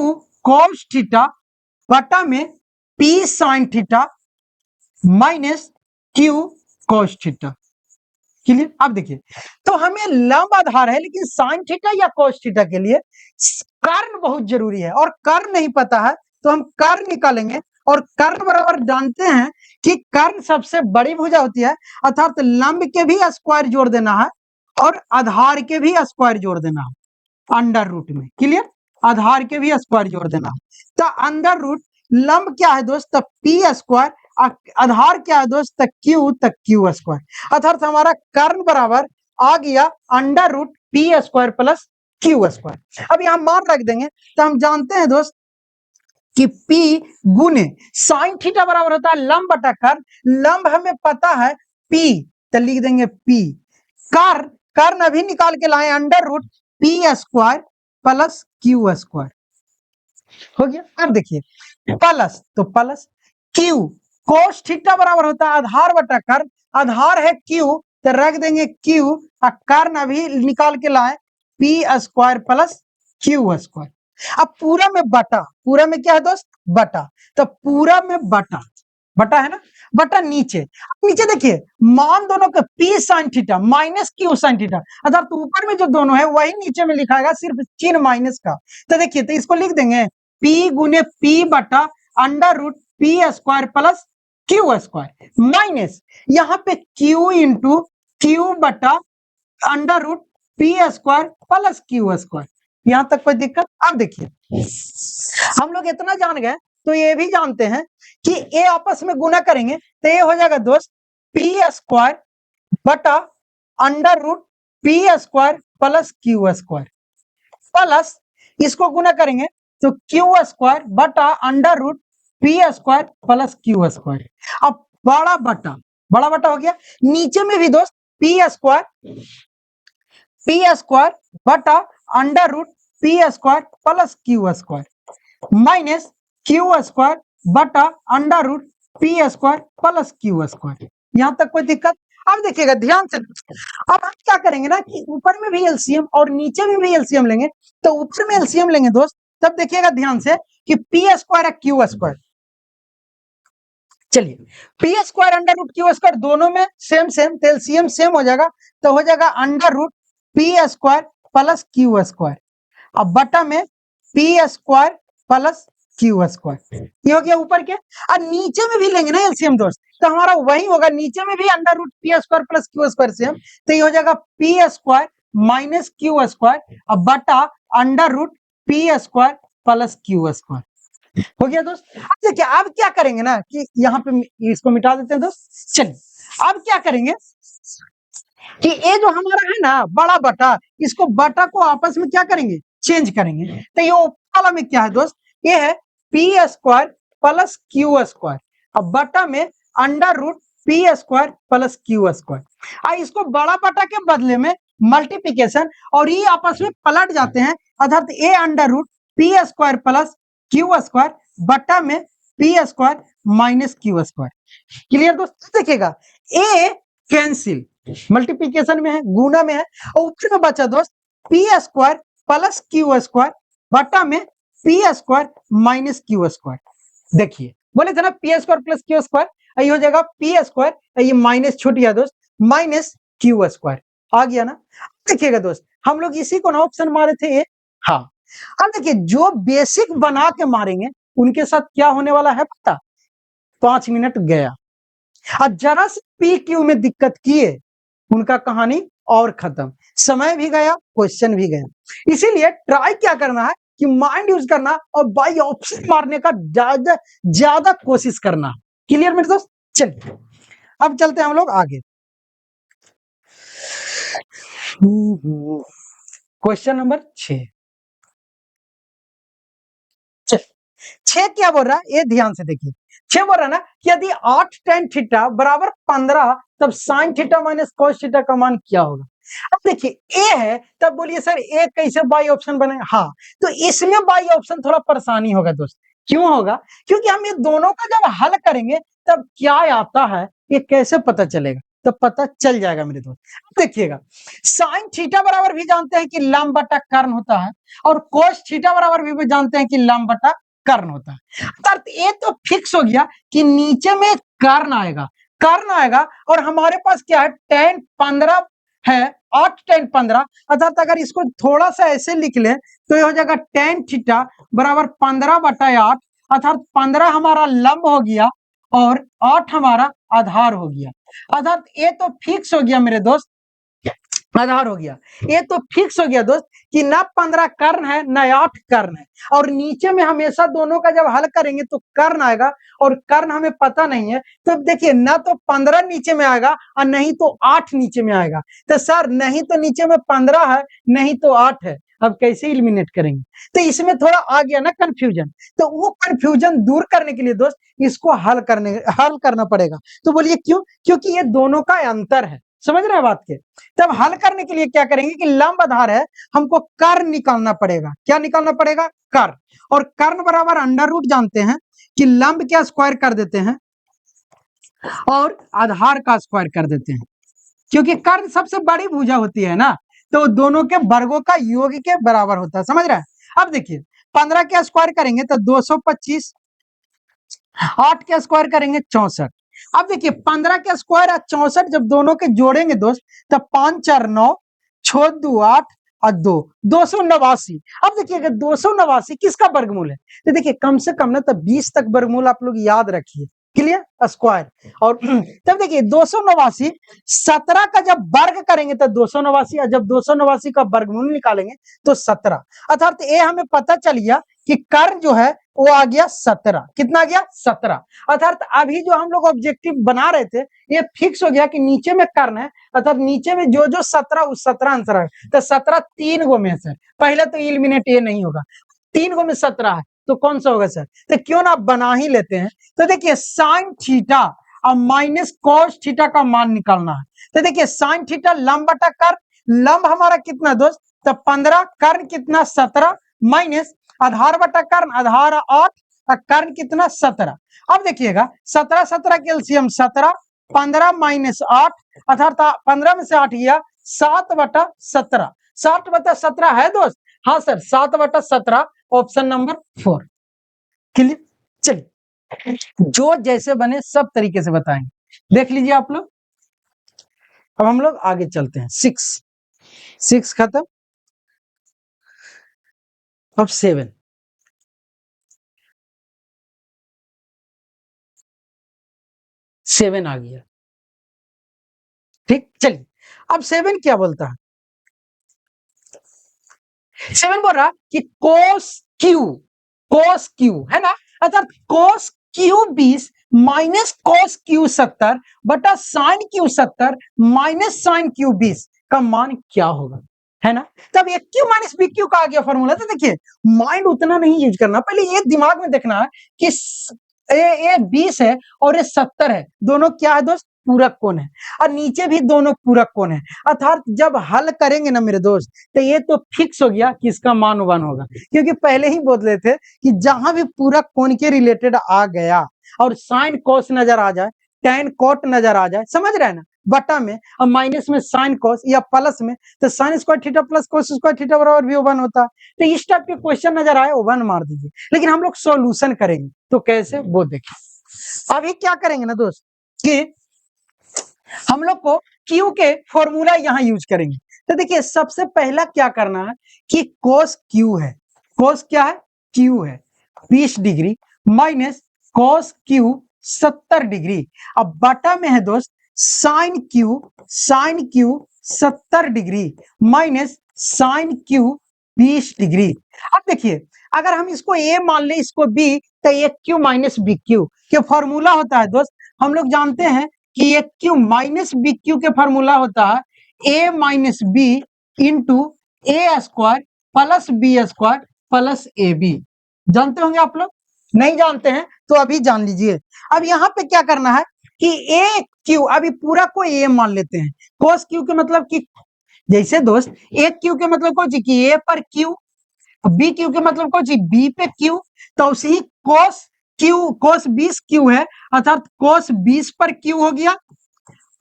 cos theta बटा में P sin theta minus Q cos theta. Clear? अब देखिए, तो हमें लंब आधार है, लेकिन साइन थीटा या cos थीटा के लिए कर्ण बहुत जरूरी है, और कर्ण नहीं पता है तो हम कर्ण निकालेंगे, और कर्ण बराबर जानते हैं कि कर्ण सबसे बड़ी भुजा होती है, अर्थात लंब के भी स्क्वायर जोड़ देना है और आधार के भी स्क्वायर जोड़ देना है अंडर रूट में। क्लियर? आधार के भी स्क्वायर जोड़ देना है, तो अंडर रूट लंब क्या है दोस्त? तो पी स्क्वायर, आधार क्या है दोस्त? तो क्यू स्क्वायर, अर्थात हमारा कर्ण बराबर आ गया under root P square plus Q square. अब यहां मान रख देंगे तो हम जानते हैं दोस्त कि P गुने साइन थीटा बराबर होता है लंब बटा कर्ण, लंब हमें पता है P, तो लिख देंगे P, कर्ण अभी निकाल के लाए under root P square plus Q square हो गया। अब देखिए प्लस, तो प्लस Q cos थीटा बराबर होता है आधार बटा कर्ण, आधार है Q, तो रख देंगे Q, और कर्ण अभी निकाल के लाए P square plus Q square. अब पूरा में बटा, पूरा में क्या है दोस्त? बटा, तो पूरा में बटा, बटा है ना, बटा नीचे, नीचे देखिए मान दोनों का p sin theta minus q sin theta, अर्थात तो ऊपर में जो दोनों है वही नीचे में लिखाएगा, सिर्फ चिन्ह माइनस का। तो देखिए, तो इसको लिख देंगे p गुने p बटा under root P square plus Q square, minus यहाँ पे q इंटू क्यू बटा under root P square plus Q square. यहां तक कोई दिक्कत? अब देखिए, हम लोग इतना जान गए तो ये भी जानते हैं कि ये आपस में गुना करेंगे तो ये हो जाएगा दोस्त पी स्क्वायर बटा under root P square plus Q square, plus इसको गुना करेंगे तो क्यू स्क्वायर बटा under root P square plus Q square. अब बड़ा बटा हो गया, नीचे में भी दोस्त पी स्क्वायर बटा under root P square plus Q square minus Q square बटा under root P square plus Q square. यहां तक कोई दिक्कत? अब देखिएगा ध्यान से, अब हम क्या करेंगे ना कि ऊपर में भी एलसीएम और नीचे में भी एलसीएम लेंगे, तो ऊपर में एलसीएम लेंगे दोस्त, तब देखिएगा ध्यान से कि पी स्क्वायर है क्यू स्क्वायर, चलिए p square under root q square दोनों में सेम तो एलसीएम सेम हो जाएगा, तो हो जाएगा under root P square plus Q square, अब बटा में P square plus Q square, ये हो गया ऊपर के। और नीचे में भी लेंगे ना एलसीएम दोस्त, तो हमारा वही होगा, नीचे में भी under root P square plus Q square same, तो ये हो जाएगा p square minus Q square अब बटा under root P square plus Q square. हो गया दोस्त? अब देखिए, अब क्या करेंगे ना कि यहाँ पे इसको मिटा देते हैं दोस्त। चलिए अब क्या करेंगे कि ये जो हमारा है ना बड़ा बटा, इसको बटा को आपस में क्या करेंगे, चेंज करेंगे, तो ये ऊपर वाला में क्या है दोस्त, ये है p square plus Q square अब बटा में under root P square plus Q square. इसको बड़ा बटा के बदले में मल्टीप्लिकेशन और ये आपस में पलट जाते हैं, अर्थात A under root P square plus Q square बटा में P square minus Q square. Clear दोस्त? देखिएगा ए कैंसिल, मल्टीप्लिकेशन में है, गुना में है, और ऊपर में बचा दोस्त P square plus Q square बटा में P square minus Q square. देखिए बोले थे ना P square plus Q square, ये हो जाएगा पी स्क्वायर, ये माइनस छूट गया दोस्त, माइनस क्यू स्क्वायर आ गया ना। देखिएगा दोस्त, हम लोग इसी को ना ऑप्शन मारे थे ये, हाँ। अब देखिए जो बेसिक बना के मारेंगे उनके साथ क्या होने वाला है पता, 5 मिनट गया, और जरा से पी क्यू में दिक्कत किए उनका कहानी और खत्म, समय भी गया, क्वेश्चन भी गया। इसीलिए ट्राई क्या करना है कि माइंड यूज करना और बाई ऑप्शन मारने का ज्यादा कोशिश करना। क्लियर मेरे दोस्त? चलिए अब चलते हैं हम लोग आगे। क्वेश्चन नंबर 6 क्या बोल रहा है, ये ध्यान से देखिए। 6 बोल रहा है ना कि यदि 8 tan थीटा बराबर 15 तब sin theta minus cos theta का मान क्या होगा। अब देखिए ए है, तब बोलिए सर ए कैसे बाई ऑप्शन बनेगा, हाँ तो इसमें बाई ऑप्शन थोड़ा परेशानी होगा दोस्त। क्यों होगा? क्योंकि हम ये दोनों का जब हल करेंगे तब क्या आता है ये कैसे पता चलेगा, तो पता चल जाएगा मेरे दोस्त। देखिएगा साइन थीटा बराबर भी जानते हैं कि लंब बटा कर्ण होता है, और कोस थीटा बराबर भी जानते हैं कि लंब बटा कर्ण होता है। अर्थात ये तो फिक्स हो गया कि नीचे में कर्ण आएगा और हमारे पास क्या है tan 15 है, 8 tan 15, अर्थात अगर इसको थोड़ा सा ऐसे लिख लें तो ये हो जाएगा tan थीटा बराबर 15 बटा 8, अर्थात 15 हमारा लंब हो गया और 8 हमारा आधार हो गया। अर्थात ये तो फिक्स हो गया मेरे दोस्त, आधार हो गया, ये तो फिक्स हो गया दोस्त कि ना 15 कर्ण है ना 8 कर्ण है, और नीचे में हमेशा दोनों का जब हल करेंगे तो कर्ण आएगा, और कर्ण हमें पता नहीं है, तो देखिए ना तो 15 नीचे में आएगा और नहीं तो 8 नीचे में आएगा। तो सर नहीं तो नीचे में 15 है नहीं तो 8 है, अब कैसे एलिमिनेट करेंगे? तो इसमें थोड़ा आ गया ना कंफ्यूजन, तो वो कंफ्यूजन दूर करने के लिए दोस्त इसको हल करना पड़ेगा। तो बोलिए क्यों? क्योंकि ये दोनों का अंतर है, समझ रहे हैं बात के। तब हल करने के लिए क्या करेंगे कि लंब आधार है, हमको कर्ण निकालना पड़ेगा। क्या निकालना पड़ेगा? कर्ण, और कर्ण बराबर अंडर रूट जानते हैं कि लंब क्या स्क्वायर कर देते हैं और आधार का स्क्वायर कर देते हैं, क्योंकि कर्ण सबसे बड़ी भुजा होती है ना, तो दोनों के वर्गों का योग के बराबर होता है, समझ रहे हैं। अब देखिए 15 के स्क्वायर करेंगे तो 225 8 के स्क्वायर करेंगे 64। अब देखिए 15 के स्क्वायर और 64 जब दोनों के जोड़ेंगे दोस्त, तब 5 4 9, 6 2 8 और 2 289। अब देखिए अगर 289 किसका वर्गमूल है, तो देखिए कम से कम ना तब 20 तक वर्गमूल आप लोग याद रखिए, क्लियर, स्क्वायर। और तब देखिए 289 17 का जब वर्ग करेंगे तो 289, और जब 289 का वर्गमूल निकालेंगे तो 17। अर्थात ये हमें पता चल गया कि कर्ण जो है वो आ गया 17। कितना आ गया? 17। अर्थात अभी जो हम लोग ऑब्जेक्टिव बना रहे थे ये फिक्स हो गया कि नीचे में कर्ण है, अर्थात नीचे में जो जो 17 उस 17 आंसर है। तो 17 3 गो में सर, पहले तो एलिमिनेट ये नहीं होगा, 3 गो में 17 है तो कौन सा होगा सर? तो क्यों ना बना ही लेते हैं। तो देखिए साइन थीटा और माइनस कॉस थीटा का मान निकालना है। तो देखिए साइन थीटा लंब बटा कर्ण, लंब हमारा कितना दोस्त? तो 15, कर्ण कितना? 17, माइनस आधार बटा कर्ण, आधार 8 और कर्ण कितना? 17। अब देखिएगा 17 17 के एलसीएम 17, 15 माइनस 8, अर्थात 15 में से 8 गया 7 बटा 17। 7 बटा 17 है दोस्त? हाँ सर 7 बटा 17, ऑप्शन नंबर 4। क्लियर? चलिए जो जैसे बने सब तरीके से बताएंगे, देख लीजिए आप लोग। अब हम लोग आगे चलते हैं। 6 खत्म, अब 7 आ गया। ठीक, चलिए अब 7 क्या बोलता है? 7 बोल रहा कि कोस क्यू है ना, अर्थात cos q 20 minus cos q 70 बटा sine q 70 minus sine q 20 का मान क्या होगा, है ना। तब ये क्यू माइनस बी क्यू का आ गया फॉर्मूला। तो देखिए माइंड उतना नहीं यूज करना, पहले ये दिमाग में देखना है कि ये 20 है और ये 70 है, दोनों क्या है दोस्त? पूरक कोण है, और नीचे भी दोनों पूरक कोण है। अर्थात जब हल करेंगे ना मेरे दोस्त, तो ये तो फिक्स हो गया कि इसका मान 1 होगा, क्योंकि पहले ही बोल रहे थे कि जहां भी पूरक कोण के रिलेटेड आ गया और साइन कोस नजर आ जाए, टेन कोट नजर आ जाए, समझ रहे हैं ना, बटा में और माइनस में साइन कोस या प्लस में, तो sine square theta plus cos square theta बराबर भी 1 होता है। तो इस टाइप के क्वेश्चन नजर आए 1 मार दीजिए, लेकिन हम लोग सॉल्यूशन करेंगे तो कैसे वो देखिए। अभी क्या करेंगे ना दोस्त कि हम लोग को क्यू के फॉर्मूला यहां यूज करेंगे। तो देखिए सबसे पहला क्या करना है कि कोस क्यू है, कोस क्या है? क्यू है 20 degree minus cos q 70 degree, अब बटा में है दोस्त sine q 70 degree minus sine q 20 degree. अब देखिए अगर हम इसको ए मान ले इसको बी, तो A Q minus B Q के फॉर्मूला होता है दोस्त, हम लोग जानते हैं कि ये क्यू माइनस बी क्यू के फॉर्मूला होता है A minus B into A square plus B square plus A B. जानते होंगे आप लोग, नहीं जानते हैं तो अभी जान लीजिए। अब यहाँ पे क्या करना है कि ए क्यू, अभी पूरा को ए मान लेते हैं, कोस क्यू के मतलब कि जैसे दोस्त ए क्यू के मतलब को कि ए पर क्यू, बी क्यू के मतलब को बी पे क्यू, तो उसी कोस क्यू कोस 20 क्यू है, अर्थात कोस 20 पर क्यू हो गया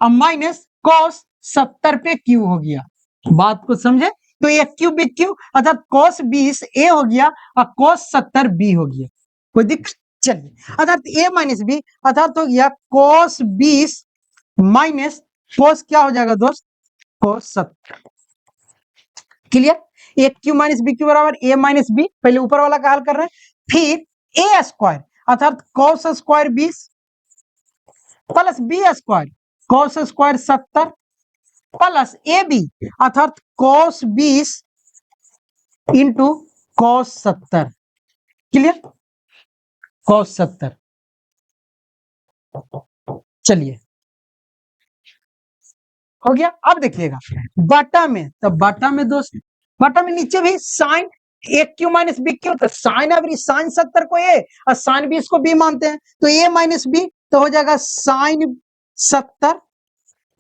और माइनस कोस 70 पे क्यू हो गया। बात को समझे? तो ये क्यू बी क्यू अर्थात कोस 20 ए हो गया और कोस 70 बी हो गया। कोई दिक्कत? चलिए अर्थात ए माइनस बी अर्थात हो गया कोस 20 माइनस कोस क्या हो जाएगा दोस्त? कोस 70। क्लियर? ए क्यू माइनस बी क्यू बराबर ए माइनस बी, पहले ऊपर वाला का हल कर रहे हैं, फिर ए स्क्वायर अर्थात cos square 20 plus B square cos square 70 plus ए बी अर्थात कोस 20 इंटू कोस 70। क्लियर? कोस 70। चलिए हो गया। अब देखिएगा बटा में, तो बटा में दोस्त, बटा में नीचे भी साइन ए क्यू माइनस बी क्यू, तो साइन एवरी साइन 70 को ए और साइन 20 को बी मानते हैं, तो ए माइनस बी तो हो जाएगा साइन 70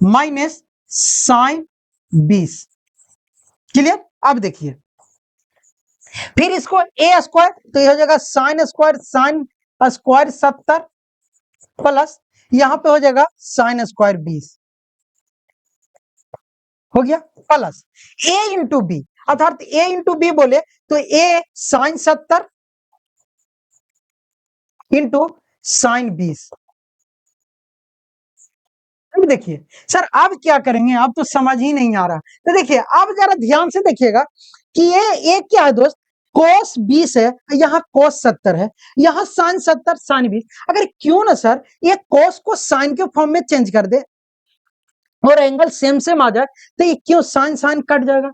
माइनस साइन 20। क्लियर? अब देखिए फिर इसको ए स्क्वायर, तो ये हो जाएगा साइन स्क्वायर 70 प्लस यहां पे हो जाएगा साइन स्क्वायर 20 हो गया, प्लस ए इंटू बी अर्थात ए इंटू बी बोले तो ए साइन 70 इंटू साइन 20। अब देखिए सर अब क्या करेंगे, अब तो समझ ही नहीं आ रहा। तो देखिए अब जरा ध्यान से देखिएगा कि ये क्या है दोस्त, कोस 20 है, यहाँ कोस 70 है, यहाँ साइन 70 साइन 20। अगर क्यों ना सर ये कोस को साइन के फॉर्म में चेंज कर दे और एंगल सेम सेम आ जाए, तो ये क्यों साइन साइन कट जाएगा,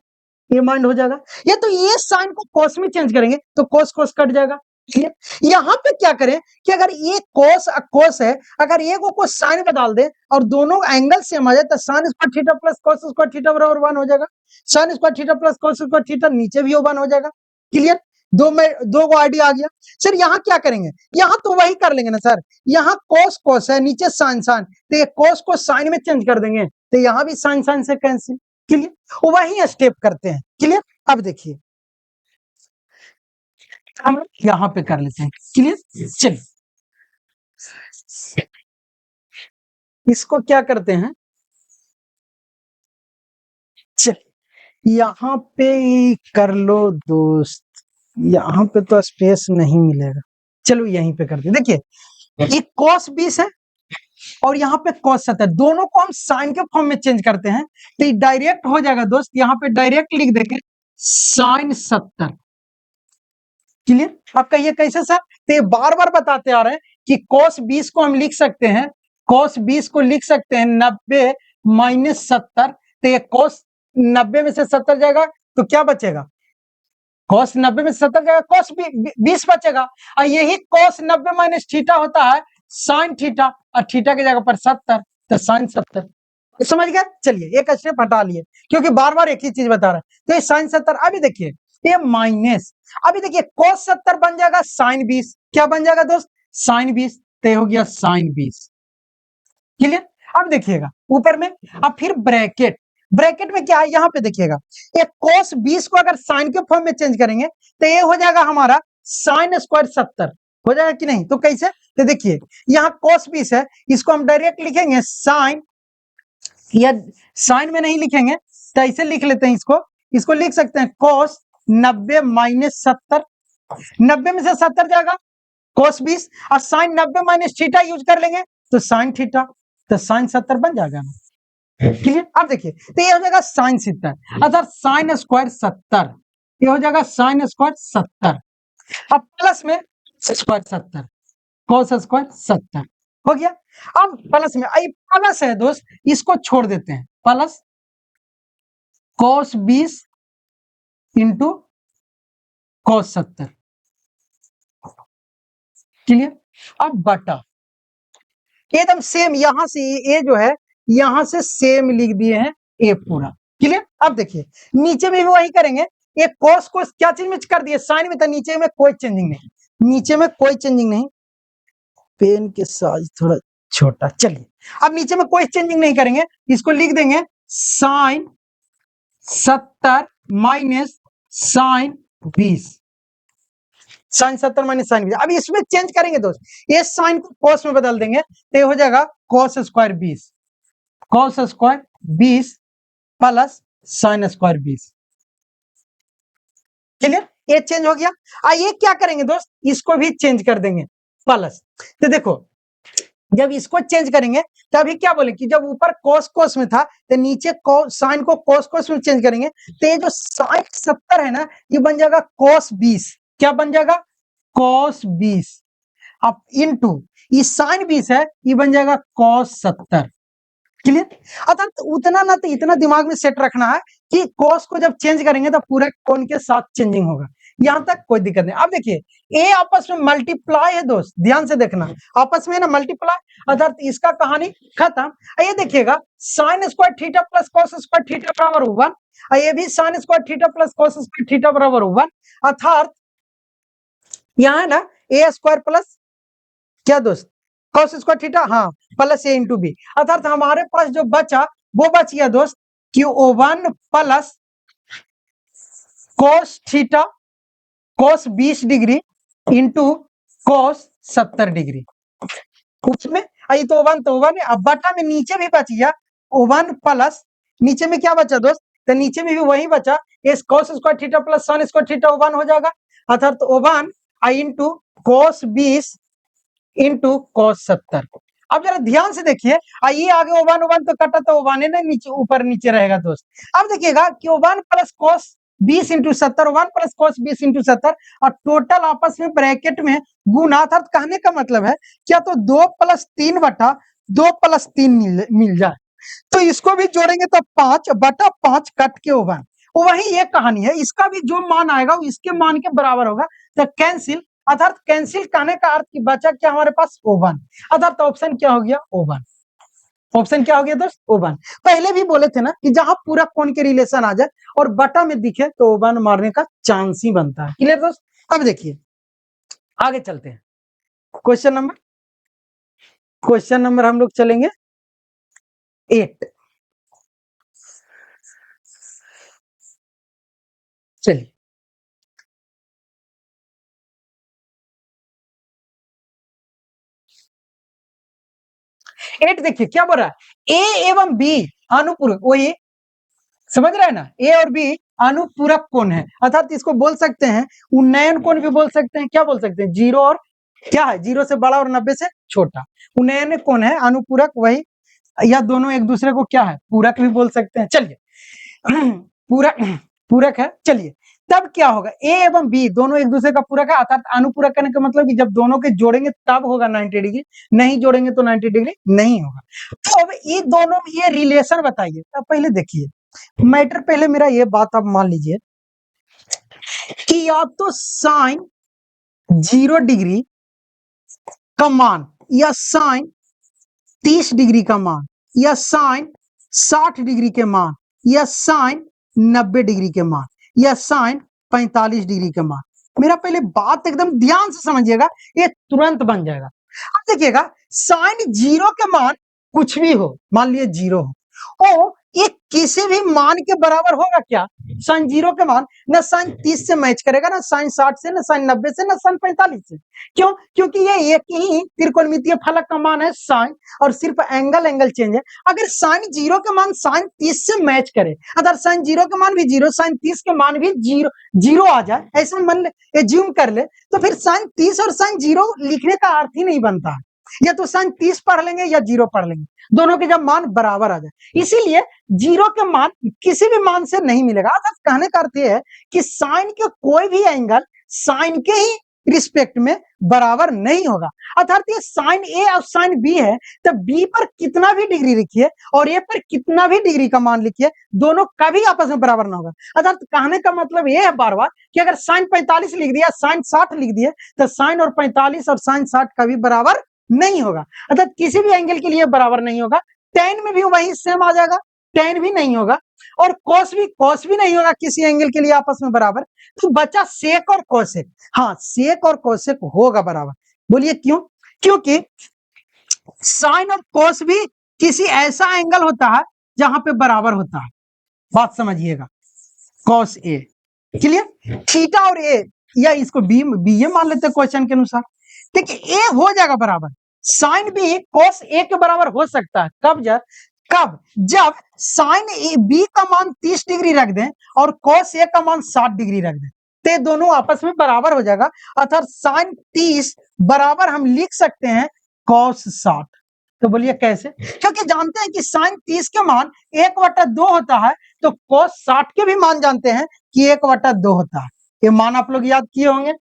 ये माइंड हो जाएगा। ये तो ये साइन को कोस में चेंज करेंगे तो कोस कोस कट जाएगा। क्लियर। यहाँ पे क्या करें कि अगर ये कोस कोस है, अगर ये को साइन बदल दे और दोनों एंगल सेम आ जाए तो sine square theta plus cos square theta बराबर 1 हो जाएगा। Sine square theta plus cos square theta नीचे भी 1 हो जाएगा। क्लियर। दो को आइडिया आ गया। सर यहाँ क्या करेंगे, यहाँ तो वही कर लेंगे ना सर, यहाँ कोस कोस है नीचे साइन साइन, तो ये कोस को साइन में चेंज कर देंगे तो यहाँ भी साइन साइन से कैंसिल। क्लियर। वही स्टेप करते हैं। क्लियर। अब देखिए हम यहां पे कर लेते हैं। क्लियर। चलिए इसको क्या करते हैं, चलिए यहां पे कर लो दोस्त, यहां पे तो स्पेस नहीं मिलेगा, चलो यहीं पे करते हैं। देखिए ये cos 20 है और यहाँ पे cos 70, दोनों को हम साइन के फॉर्म में चेंज करते हैं तो ये डायरेक्ट हो जाएगा दोस्त, यहाँ पे डायरेक्ट लिख देंगे साइन 70। क्लियर। आप कहिए कैसे सर, तो ये बार बार बताते आ रहे हैं कि cos 20 को हम लिख सकते हैं, cos 20 को लिख सकते हैं 90 माइनस 70, तो ये cos 90 में से 70 जाएगा तो क्या बचेगा, cos 90 में से 70 जाएगा cos 20 बचेगा, और यही cos 90 माइनस थीटा होता है साइन थीटा, और थीटा की जगह पर 70 तो साइन 70। समझ गए। चलिए एक स्टेप हटा लिए क्योंकि बार बार एक ही चीज बता रहा है, तो ये साइन 70। अभी देखिए ये माइनस, अभी देखिए cos 70 बन जाएगा साइन 20, क्या बन जाएगा दोस्त साइन 20, तो हो गया साइन 20। क्लियर। अब देखिएगा ऊपर में, अब फिर ब्रैकेट, ब्रैकेट में क्या है यहाँ पे देखिएगा, ये cos 20 को अगर साइन के फॉर्म में चेंज करेंगे तो ये हो जाएगा हमारा साइन स्क्वायर 70, हो जाएगा कि नहीं, तो कैसे, तो देखिए यहाँ cos 20 है, इसको हम डायरेक्ट लिखेंगे साइन, या साइन में नहीं लिखेंगे तो ऐसे लिख लेते हैं, इसको लिख सकते हैं cos 90 माइनस 70, 90 में से 70 जाएगा cos 20, और साइन 90 माइनस थीटा यूज कर लेंगे तो साइन थीटा, तो साइन 70 बन जाएगा ना। क्लियर। अब देखिए तो ये हो जाएगा साइन 70, अर्थात साइन स्क्वायर 70, ये हो जाएगा साइन स्क्वायर 70, अब प्लस में स्क्वायर 70, cos स्क्वायर 70 हो गया। अब प्लस में आई प्लस है दोस्त, इसको छोड़ देते हैं, plus cos 20 into cos 70। Clear. अब बटा एकदम सेम, यहां से ये जो है यहां से सेम लिख दिए हैं ए पूरा। क्लियर। अब देखिए नीचे में भी वही करेंगे, ये cos को क्या चीज में कर दिए साइन में, तो नीचे में कोई चेंजिंग नहीं, नीचे में कोई चेंजिंग नहीं, पेन के साइज थोड़ा छोटा। चलिए अब नीचे में कोई चेंजिंग नहीं करेंगे, इसको लिख देंगे sine 70 minus sine 20, sine 70 minus sine 20। अब इसमें चेंज करेंगे दोस्त, ये साइन को कॉस में बदल देंगे तो ये हो जाएगा cos square 20, cos square 20 plus sine square 20। Clear. ये चेंज हो गया। ये क्या करेंगे दोस्त, इसको भी चेंज कर देंगे प्लस, तो देखो जब इसको चेंज करेंगे तो अभी क्या बोले कि जब ऊपर cos cos में था तो नीचे साइन को cos cos में चेंज करेंगे तो ये जो साइन 70 है ना ये बन जाएगा cos 20, क्या बन जाएगा cos 20, अब इनटू ये साइन 20 है ये बन जाएगा cos 70। क्लियर। अर्थात उतना ना तो इतना दिमाग में सेट रखना है कि cos को जब चेंज करेंगे तो पूरे कोण के साथ चेंजिंग होगा, यहां तक कोई दिक्कत नहीं। अब देखिए ए आपस में मल्टीप्लाई है दोस्त, ध्यान से देखना आपस में ना मल्टीप्लाई, अर्थात इसका कहानी खत्म। ये देखिएगा sine square theta plus cos square theta बराबर 1, ये भी sine square theta plus cos square theta बराबर 1, अर्थात यहाँ है ना ए स्क्वायर प्लस क्या दोस्त कॉस स्क्वायर थीटा, हाँ प्लस ए इंटू बी, अर्थात हमारे पास जो बचा वो बच गया दोस्त Q1 plus cos theta cos 20 degree into cos 70 degree, उसमें आई तो 1 है, अब बटा में नीचे भी बच गया 1 प्लस नीचे में क्या बचा दोस्त, तो नीचे में भी वही बचा इस cos square theta plus sine square theta 1 हो जाएगा, अर्थात 1 आई इंटू कॉस 20 इंटू कॉस 70। अब जरा ध्यान से देखिए, ये आगे ओवन ओवन तो कटा तो ओवन है ना, नीचे ऊपर नीचे रहेगा दोस्त। अब देखिएगा कि oven plus cos 20 into 70, one plus cos 20 into 70 और टोटल आपस में ब्रैकेट में गुना। अर्थात कहने का मतलब है क्या, तो 2 प्लस 3 बटा 2 प्लस 3 मिल जाए, तो इसको भी जोड़ेंगे तो 5 बटा 5 कट के ओवन। वही ये कहानी है, इसका भी जो मान आएगा वो इसके मान के बराबर होगा, तो कैंसिल। अर्थात कैंसिल करने का अर्थ की बचा क्या हमारे पास, ओवन। अर्थात ऑप्शन क्या हो गया, ओवन। ऑप्शन क्या हो गया दोस्त, ओवन। पहले भी बोले थे ना कि जहां पूरा कोण के रिलेशन आ जाए और बटा में दिखे तो ओवन मारने का चांस ही बनता है। क्लियर दोस्त। अब देखिए आगे चलते हैं, क्वेश्चन नंबर हम लोग चलेंगे 8। चलिए 8 देखिए क्या बोल रहा है, ए एवं बी अनुपूरक, वही समझ रहे हैं ना, ए और बी अनुपूरक कोण है। अर्थात इसको बोल सकते हैं उन्नयन कोण भी बोल सकते हैं, क्या बोल सकते हैं, 0 और क्या है, 0 से बड़ा और 90 से छोटा, उन्नयन कोण है। अनुपूरक वही, या दोनों एक दूसरे को क्या है, पूरक भी बोल सकते हैं। चलिए पूरक पूरक है। चलिए तब क्या होगा, ए एवं बी दोनों एक दूसरे का पूरक है, अर्थात अनुपूरक करने का मतलब कि जब दोनों के जोड़ेंगे तब होगा 90 डिग्री, नहीं जोड़ेंगे तो 90 डिग्री नहीं होगा। तो अब ये दोनों ये रिलेशन बताइए। अब पहले देखिए मैटर, पहले मेरा ये बात आप मान लीजिए कि आप तो साइन 0 डिग्री का मान, या साइन 30 डिग्री का मान, या साइन 60 डिग्री के मान, या साइन 90 डिग्री के मान, या साइन 45 डिग्री के मान। मेरा पहले बात एकदम ध्यान से समझिएगा, ये तुरंत बन जाएगा। अब देखिएगा साइन 0 के मान कुछ भी हो, मान लीजिए 0 हो, और ये किसी भी मान के बराबर होगा क्या, साइन 0 के मान ना साइन 30 से मैच करेगा, ना साइन 60 से, ना साइन 90 से, ना साइन 45 से। क्यों, क्योंकि ये एक ही त्रिकोणमितीय फलक का मान है साइन, और सिर्फ एंगल चेंज है। अगर साइन 0 के मान साइन 30 से मैच करे, अगर साइन 0 के मान भी 0, साइन 30 के मान भी 0 आ जाए, ऐसे मन ले, एज्यूम कर ले, तो फिर साइन 30 और साइन 0 लिखने का अर्थ ही नहीं बनता है। या तो साइन 30 पढ़ लेंगे या 0 पढ़ लेंगे, दोनों के जब मान बराबर आ जाए। इसीलिए 0 के मान किसी भी मान से नहीं मिलेगा। अर्थात कहने का अर्थ यह है कि साइन के कोई भी एंगल साइन के ही रिस्पेक्ट में बराबर नहीं होगा। अर्थात ये साइन ए और साइन बी है, तो बी पर कितना भी डिग्री लिखिए और ए पर कितना भी डिग्री का मान लिखिए, दोनों कभी आपस में बराबर ना होगा। अर्थात कहने का मतलब यह है बार बार कि अगर साइन 45 लिख दिया, साइन 60 लिख दिए, तो साइन और 45 और साइन 60 कभी बराबर नहीं होगा। अर्थात किसी भी एंगल के लिए बराबर नहीं होगा। टेन में भी वही सेम आ जाएगा, टेन भी नहीं होगा, और कॉस भी नहीं होगा किसी एंगल के लिए आपस में बराबर। तो बचा सेक और कोसेक। हाँ, सेक और कोसेक होगा बराबर। बोलिए क्यों, क्योंकि साइन और कोस भी किसी ऐसा एंगल होता है जहां पे बराबर होता है। बात समझिएगा, कॉस ए, क्लियर। थीटा और ए, या इसको बी ए मान लेते हैं क्वेश्चन के अनुसार। देखिए ए हो जाएगा बराबर, साइन भी कोस ए के बराबर हो सकता है। कब जब साइन ए बी का मान 30 डिग्री रख दें और कोस ए का मान 60 डिग्री रख दें, तो दोनों आपस में बराबर हो जाएगा। अर्थात साइन 30 बराबर हम लिख सकते हैं कॉस 60। तो बोलिए कैसे, क्योंकि जानते हैं कि साइन 30 के मान 1/2 होता है, तो कॉस 60 के भी मान जानते हैं कि 1/2 होता है। ये मान आप लोग याद किए होंगे,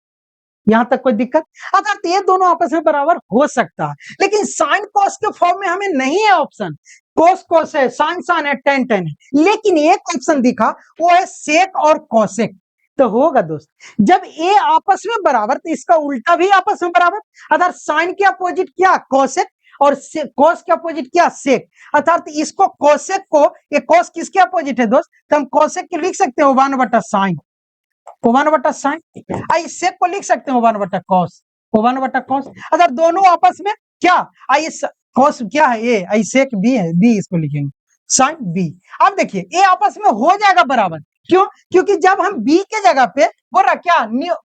यहां तक कोई दिक्कत। अर्थात ये दोनों आपस में बराबर हो सकता है, लेकिन साइन कॉस के फॉर्म में हमें नहीं है ऑप्शन। कोस कोस है, साइन साइन है, टेन टेन है, लेकिन एक ऑप्शन दिखा, वो है सेक और कोसेक। तो होगा दोस्त, जब ए आपस में बराबर तो इसका उल्टा भी आपस में बराबर। अर्थात साइन के अपोजिट क्या, कोसेक, और कोस के अपोजिट क्या, सेक। अर्थात इसको कोसेक को, ये कोस किसके अपोजिट है दोस्त, तो हम कोसेक के लिख सकते हैं 1/sin, 1/sin। इस सेक को लिख सकते हैं 1/cos, 1/cos। अगर दोनों आपस में क्या, आई कॉस क्या है ए, आई सेक बी है, बी इसको लिखेंगे साइन बी। अब देखिए ए आपस में हो जाएगा बराबर, क्यों, क्योंकि जब हम बी के जगह पे बोल रहा क्या,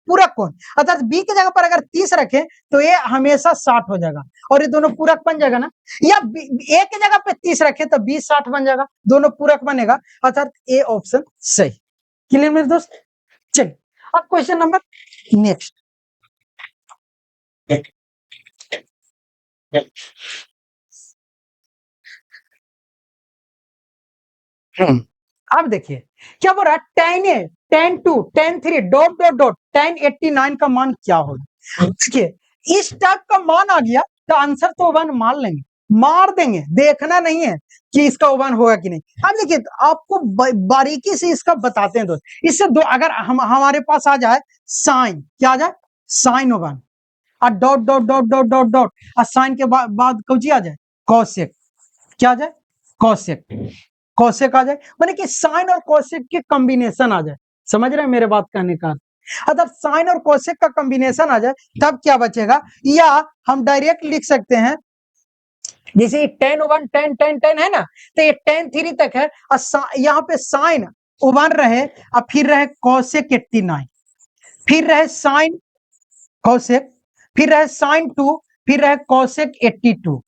पूरक कोण, अर्थात बी के जगह पर अगर 30 रखें तो ए हमेशा 60 हो जाएगा, और ये दोनों पूरक बन जाएगा ना। या ए के जगह पे 30 रखें तो बी 60 बन जाएगा, दोनों पूरक बनेगा। अर्थात ए ऑप्शन सही। क्लियर मेरे दोस्त। चलिए अब क्वेश्चन नंबर नेक्स्ट। अब देखिए क्या बोल रहा है, ten a, ten two, ten three, dot dot dot, ten 89 का मान क्या होगा। देखिए इस टाइप का मान आ गया तो आंसर तो वन मान लेंगे, मार देंगे, देखना नहीं है कि इसका वन होगा कि नहीं। अब देखिए आपको बारीकी से इसका बताते हैं दोस्त। इससे दो अगर हम हमारे पास आ जाए साइन, क्या आ जाए, साइन वन, और dot dot dot dot dot dot, और साइन के बाद कुछ आ जाए कॉसेक, क्या आ जाए, कॉसेक, कॉसेक आ जाए, माने कि साइन और कॉसेक के कॉम्बिनेशन आ जाए। समझ रहे हैं मेरे बात कहने का। अगर साइन और कोसेक का कॉम्बिनेशन आ जाए तब क्या बचेगा, या हम डायरेक्ट लिख सकते हैं जैसे ten one ten ten ten है ना, तो ये टेन थ्री तक है, और यहाँ पे साइन वन रहे और फिर रहे कोसेक 89, फिर रहे साइन कोसेक, फिर रहे साइन टू, फिर रहे कोसेक 82।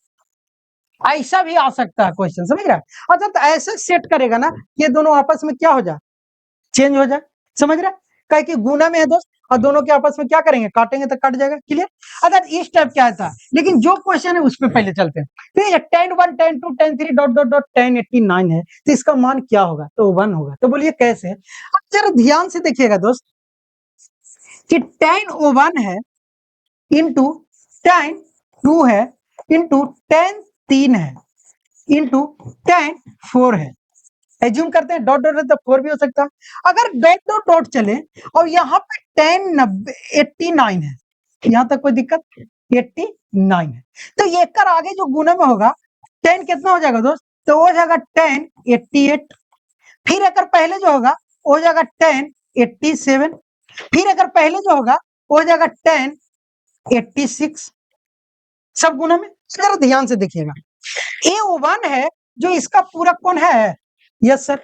ऐसा भी आ सकता है क्वेश्चन, समझ रहे हैं। अच्छा तो ऐसे सेट करेगा ना, ये दोनों आपस में क्या हो जाए, चेंज हो जाए, समझ रहे हैं। कहे कि गुना में है दोस्त, और दोनों के आपस में क्या करेंगे, काटेंगे तो कट जाएगा, क्लियर। अगर इस टाइप क्या था, लेकिन जो क्वेश्चन है उस पर पहले चलते हैं। तो ये ten one ten two ten three dot dot dot ten 89 है, तो इसका मान क्या होगा, तो वन होगा। तो बोलिए कैसे। अब जरा ध्यान से देखिएगा दोस्त कि टेन ओ वन है इंटू टेन टू है इंटू टेन तीन है इंटू टेन फोर है। एज्यूम करते हैं डॉट डॉट तो फोर भी हो सकता है। अगर डॉट डॉट डॉट चले और यहाँ पे 89 है, यहाँ तक कोई दिक्कत, 89 है, तो ये कर आगे जो गुना में होगा 10 कितना हो जाएगा दोस्त, तो हो जाएगा 10 88। फिर अगर पहले जो होगा हो जाएगा 10 87। फिर अगर पहले जो होगा हो जाएगा 10 86, सब गुना में। जरा ध्यान से देखिएगा, ए वन है जो इसका पूरक कौन है, यस सर,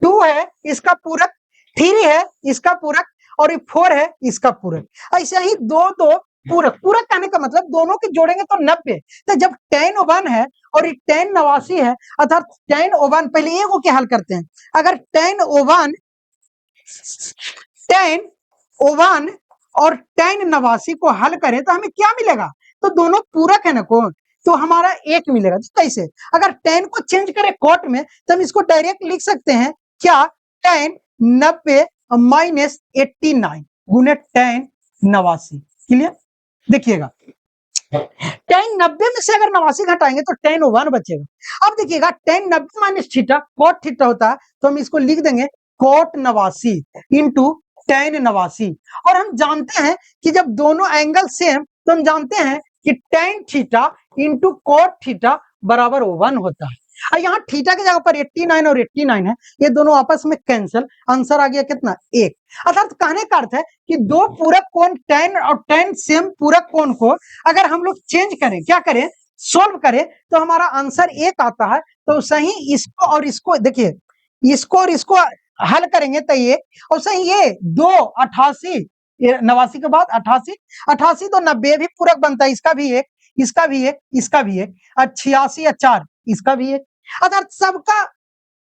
टू है इसका पूरक, थ्री है इसका पूरक, और ये फोर है इसका पूरक। ऐसे ही दो दो पूरक, पूरक कहने का मतलब दोनों के जोड़ेंगे तो 90। तो जब 10 वन है और ये 10 89 है, अर्थात 10 वन, पहले ए को क्या हल करते हैं, अगर 10 वन और 10 89 को हल करें तो हमें क्या मिलेगा, तो दोनों पूरक है ना कौन, तो हमारा एक मिलेगा। तो कैसे, अगर 10 को चेंज करें कॉट में तो हम इसको डायरेक्ट लिख सकते हैं क्या, 10 90 माइनस 89 गुने 10 89, क्लियर। देखिएगा 10 90 में से अगर 89 घटाएंगे तो 10 वन बचेगा। अब देखिएगा 10 90 माइनस थीटा, कॉट थीटा होता है, तो हम इसको लिख देंगे कॉट 89 इंटू 10 89। और हम जानते हैं कि जब दोनों एंगल सेम, तो हम जानते हैं कि tan theta into cot theta बराबर 1 होता है। और यहाँ थीटा की जगह पर 89 और 89 है, ये दोनों आपस में कैंसिल, आंसर आ गया कितना, एक। अर्थात कहने का अर्थ है कि दो पूरक कोण 10 और 10 सेम पूरक कोण को अगर हम लोग चेंज करें, क्या करें, सोल्व करें, तो हमारा आंसर एक आता है। तो सही इसको और इसको देखिए, इसको और इसको हल करेंगे तो ये, और सही ये 2 88, 89 के बाद 88, 88 तो 90 भी पूरक बनता है, इसका भी एक, इसका भी एक, इसका भी एक, और 86 और 4 इसका भी एक। अर्थात सबका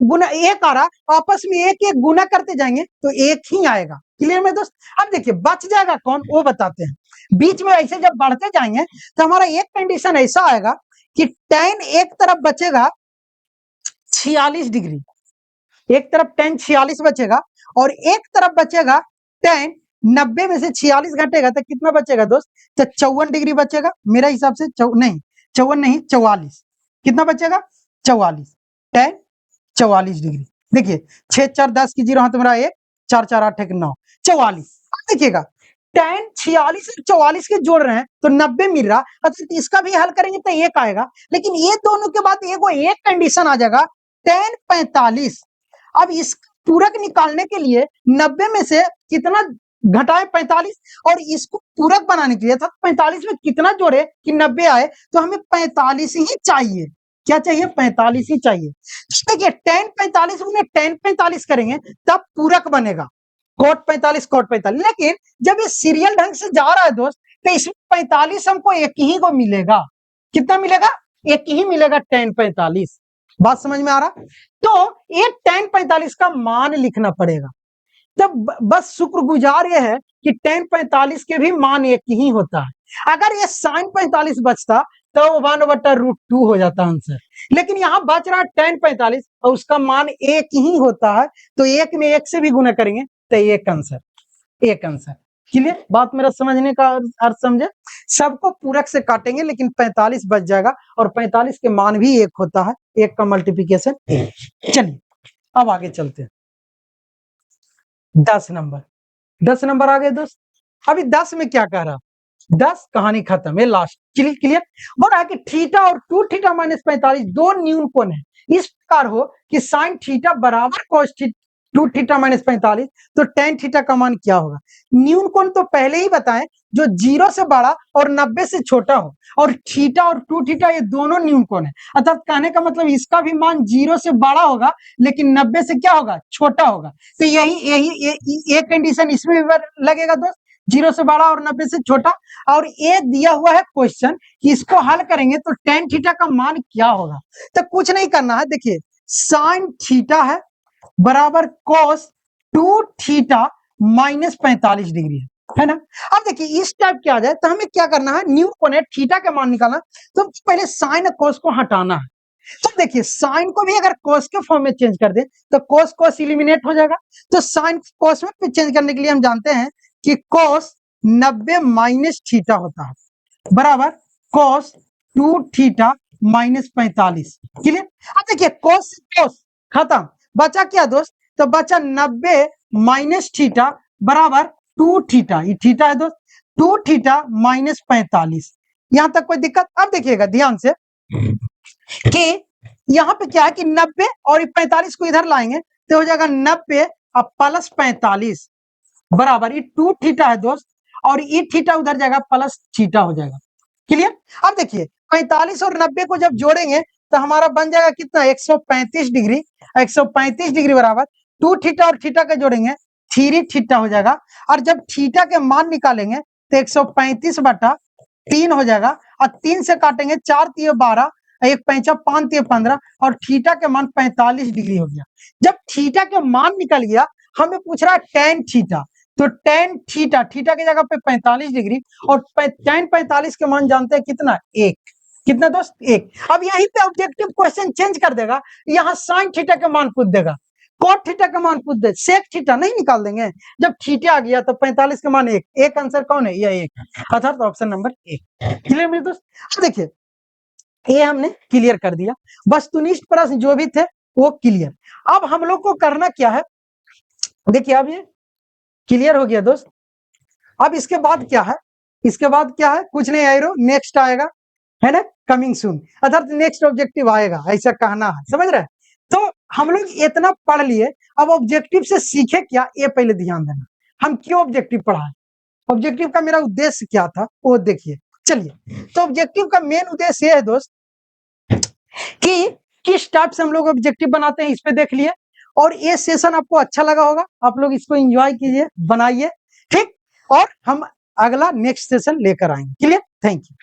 गुना एक आ रहा, आपस में एक एक गुना करते जाएंगे तो एक ही आएगा, क्लियर में दोस्त। अब देखिए बच जाएगा कौन, वो बताते हैं। बीच में ऐसे जब बढ़ते जाएंगे तो हमारा एक कंडीशन ऐसा आएगा कि tan एक तरफ बचेगा 46 डिग्री, एक तरफ tan 46 बचेगा, और एक तरफ बचेगा tan 90 में से 46 घटेगा तो कितना बचेगा दोस्त, तो 54 डिग्री बचेगा मेरा हिसाब से, नहीं 54 नहीं 44, कितना बचेगा 44, tan 44 डिग्री। देखिए 6 4 10 की जीरो हाथ मेरा 1, 4 4 8 1 9 44। देखिएगा tan 46 और 44 के जोड़ रहे हैं तो 90 मिल रहा, अच्छा इसका भी हल करेंगे तो एक आएगा। लेकिन ये दोनों के बाद एक कंडीशन आ जाएगा tan 45। अब इस पूरक निकालने के लिए 90 में से कितना घटाए 45, और इसको पूरक बनाने के लिए था 45 में कितना जोड़े कि 90 आए, तो हमें 45 ही चाहिए, क्या चाहिए, 45 ही चाहिए। देखिए tan 45 गुने tan 45 करेंगे तब पूरक बनेगा, कोट 45 कोट 45। लेकिन जब ये सीरियल ढंग से जा रहा है दोस्त, तो इसमें 45 हमको एक ही को मिलेगा, कितना मिलेगा, एक ही मिलेगा tan 45। बात समझ में आ रहा, तो ये tan 45 का मान लिखना पड़ेगा। तब बस शुक्रगुजार ये है कि tan 45 के भी मान एक ही होता है। अगर ये sin 45 बचता तो 1/√2 हो जाता आंसर। लेकिन यहाँ बच रहा tan 45 और उसका मान 1 ही होता है, तो 1 में 1 से भी गुना करेंगे तो एक आंसर। क्लियर? बात मेरा समझने का अर्थ समझे? सबको पूरक से काटेंगे लेकिन 45 बच जाएगा, और 45 के मान भी 1 होता है, 1 का मल्टीप्लिकेशन 1। चलिए अब आगे चलते हैं। 10 नंबर आ गए दोस्त। अभी 10 में क्या कह रहा, 10 कहानी खत्म है, लास्ट। क्लियर? बोल रहा है कि थीटा और 2 थीटा माइनस 45 दो न्यून कोण है, इस प्रकार हो कि साइन थीटा बराबर cos 2 थीटा माइनस 45, तो टेन थीटा का मान क्या होगा? न्यून कोण तो पहले ही बताएं, जो 0 से बड़ा और 90 से छोटा हो, और थीटा और 2 थीटा ये दोनों न्यून कोण है, अर्थात कहने का मतलब इसका भी मान 0 से बड़ा होगा लेकिन 90 से क्या होगा? छोटा होगा। तो ये कंडीशन इसमें भी लगेगा दोस्त, 0 से बड़ा और 90 से छोटा। और ये दिया हुआ है क्वेश्चन कि इसको हल करेंगे तो टेन थीटा का मान क्या होगा। तो कुछ नहीं करना है, देखिए साइन थीटा है बराबर cos 2 थीटा माइनस 45 डिग्री है ना। अब देखिए इस टाइप क्या आ जाए तो हमें क्या करना है, न्यू कोण है, थीटा का मान निकालना, तो पहले साइन और cos को हटाना है। तो देखिए साइन को भी अगर cos के फॉर्म में चेंज कर दे तो cos इलिमिनेट हो जाएगा। तो साइन cos में चेंज करने के लिए हम जानते हैं कि cos 90 माइनस थीटा होता है बराबर cos 2 थीटा माइनस 45। क्लियर? अब देखिए cos खत्म, बचा क्या दोस्त? तो बचा 90 माइनस थीटा बराबर 2 थीटा, ये थीटा है दोस्त, 2 थीटा माइनस 45। यहां तक कोई दिक्कत? अब देखिएगा ध्यान से कि यहाँ पे क्या है कि 90 और 45 को इधर लाएंगे तो हो जाएगा 90 और प्लस 45 बराबर ये 2 थीटा है दोस्त, और ये थीटा उधर जाएगा प्लस थीटा हो जाएगा। क्लियर? अब देखिए 45 और 90 को जब जोड़ेंगे तो हमारा बन जाएगा कितना? 135 डिग्री। 135 डिग्री बराबर 2 थीटा और थीटा का जोड़ेंगे 3 थीटा हो जाएगा। और जब थीटा के मान निकालेंगे तो 135 बटा 3 हो जाएगा, और 3 से काटेंगे 4 तिये 12, 1 5 5 तिये 15, और थीटा के मान 45 डिग्री हो गया। जब थीटा के मान निकल गया, हमें पूछ रहा है टेन थीटा, तो टेन थीटा, थीटा की जगह पे 45 डिग्री, और टेन 45 के मान जानते हैं कितना? 1। कितना दोस्त? 1। अब यहीं पे ऑब्जेक्टिव क्वेश्चन चेंज कर देगा, यहाँ साइन थीटा के मान पूछ देगा, कॉट थीटा का मान पूछ दे, सेक थीटा नहीं निकाल देंगे। जब थीटा आ गया तो 45 का मान 1, एक आंसर कौन है? यह 1, अर्थात ऑप्शन नंबर 1। क्लियर मेरे दोस्त? देखिए ये हमने क्लियर कर दिया, वस्तुनिष्ठ प्रश्न जो भी थे वो क्लियर। अब हम लोग को करना क्या है, देखिए अब ये क्लियर हो गया दोस्त। अब इसके बाद क्या है? इसके बाद क्या है? कुछ नहीं, एरो नेक्स्ट आएगा, है ना, कमिंग सून, अर्थात नेक्स्ट ऑब्जेक्टिव आएगा, ऐसा कहना है, समझ रहे हैं? तो हम लोग इतना पढ़ लिए, अब ऑब्जेक्टिव से सीखे क्या, ये पहले ध्यान देना। हम क्यों ऑब्जेक्टिव पढ़ाए, ऑब्जेक्टिव का मेरा उद्देश्य क्या था वो देखिए। चलिए, तो ऑब्जेक्टिव का मेन उद्देश्य ये है दोस्त कि किस टाइप से हम लोग ऑब्जेक्टिव बनाते हैं, इस पे देख लिए। और ये सेशन आपको अच्छा लगा होगा, आप लोग इसको एंजॉय कीजिए, बनाइए, ठीक। और हम अगला नेक्स्ट सेशन लेकर आएंगे। क्लियर? Thank you.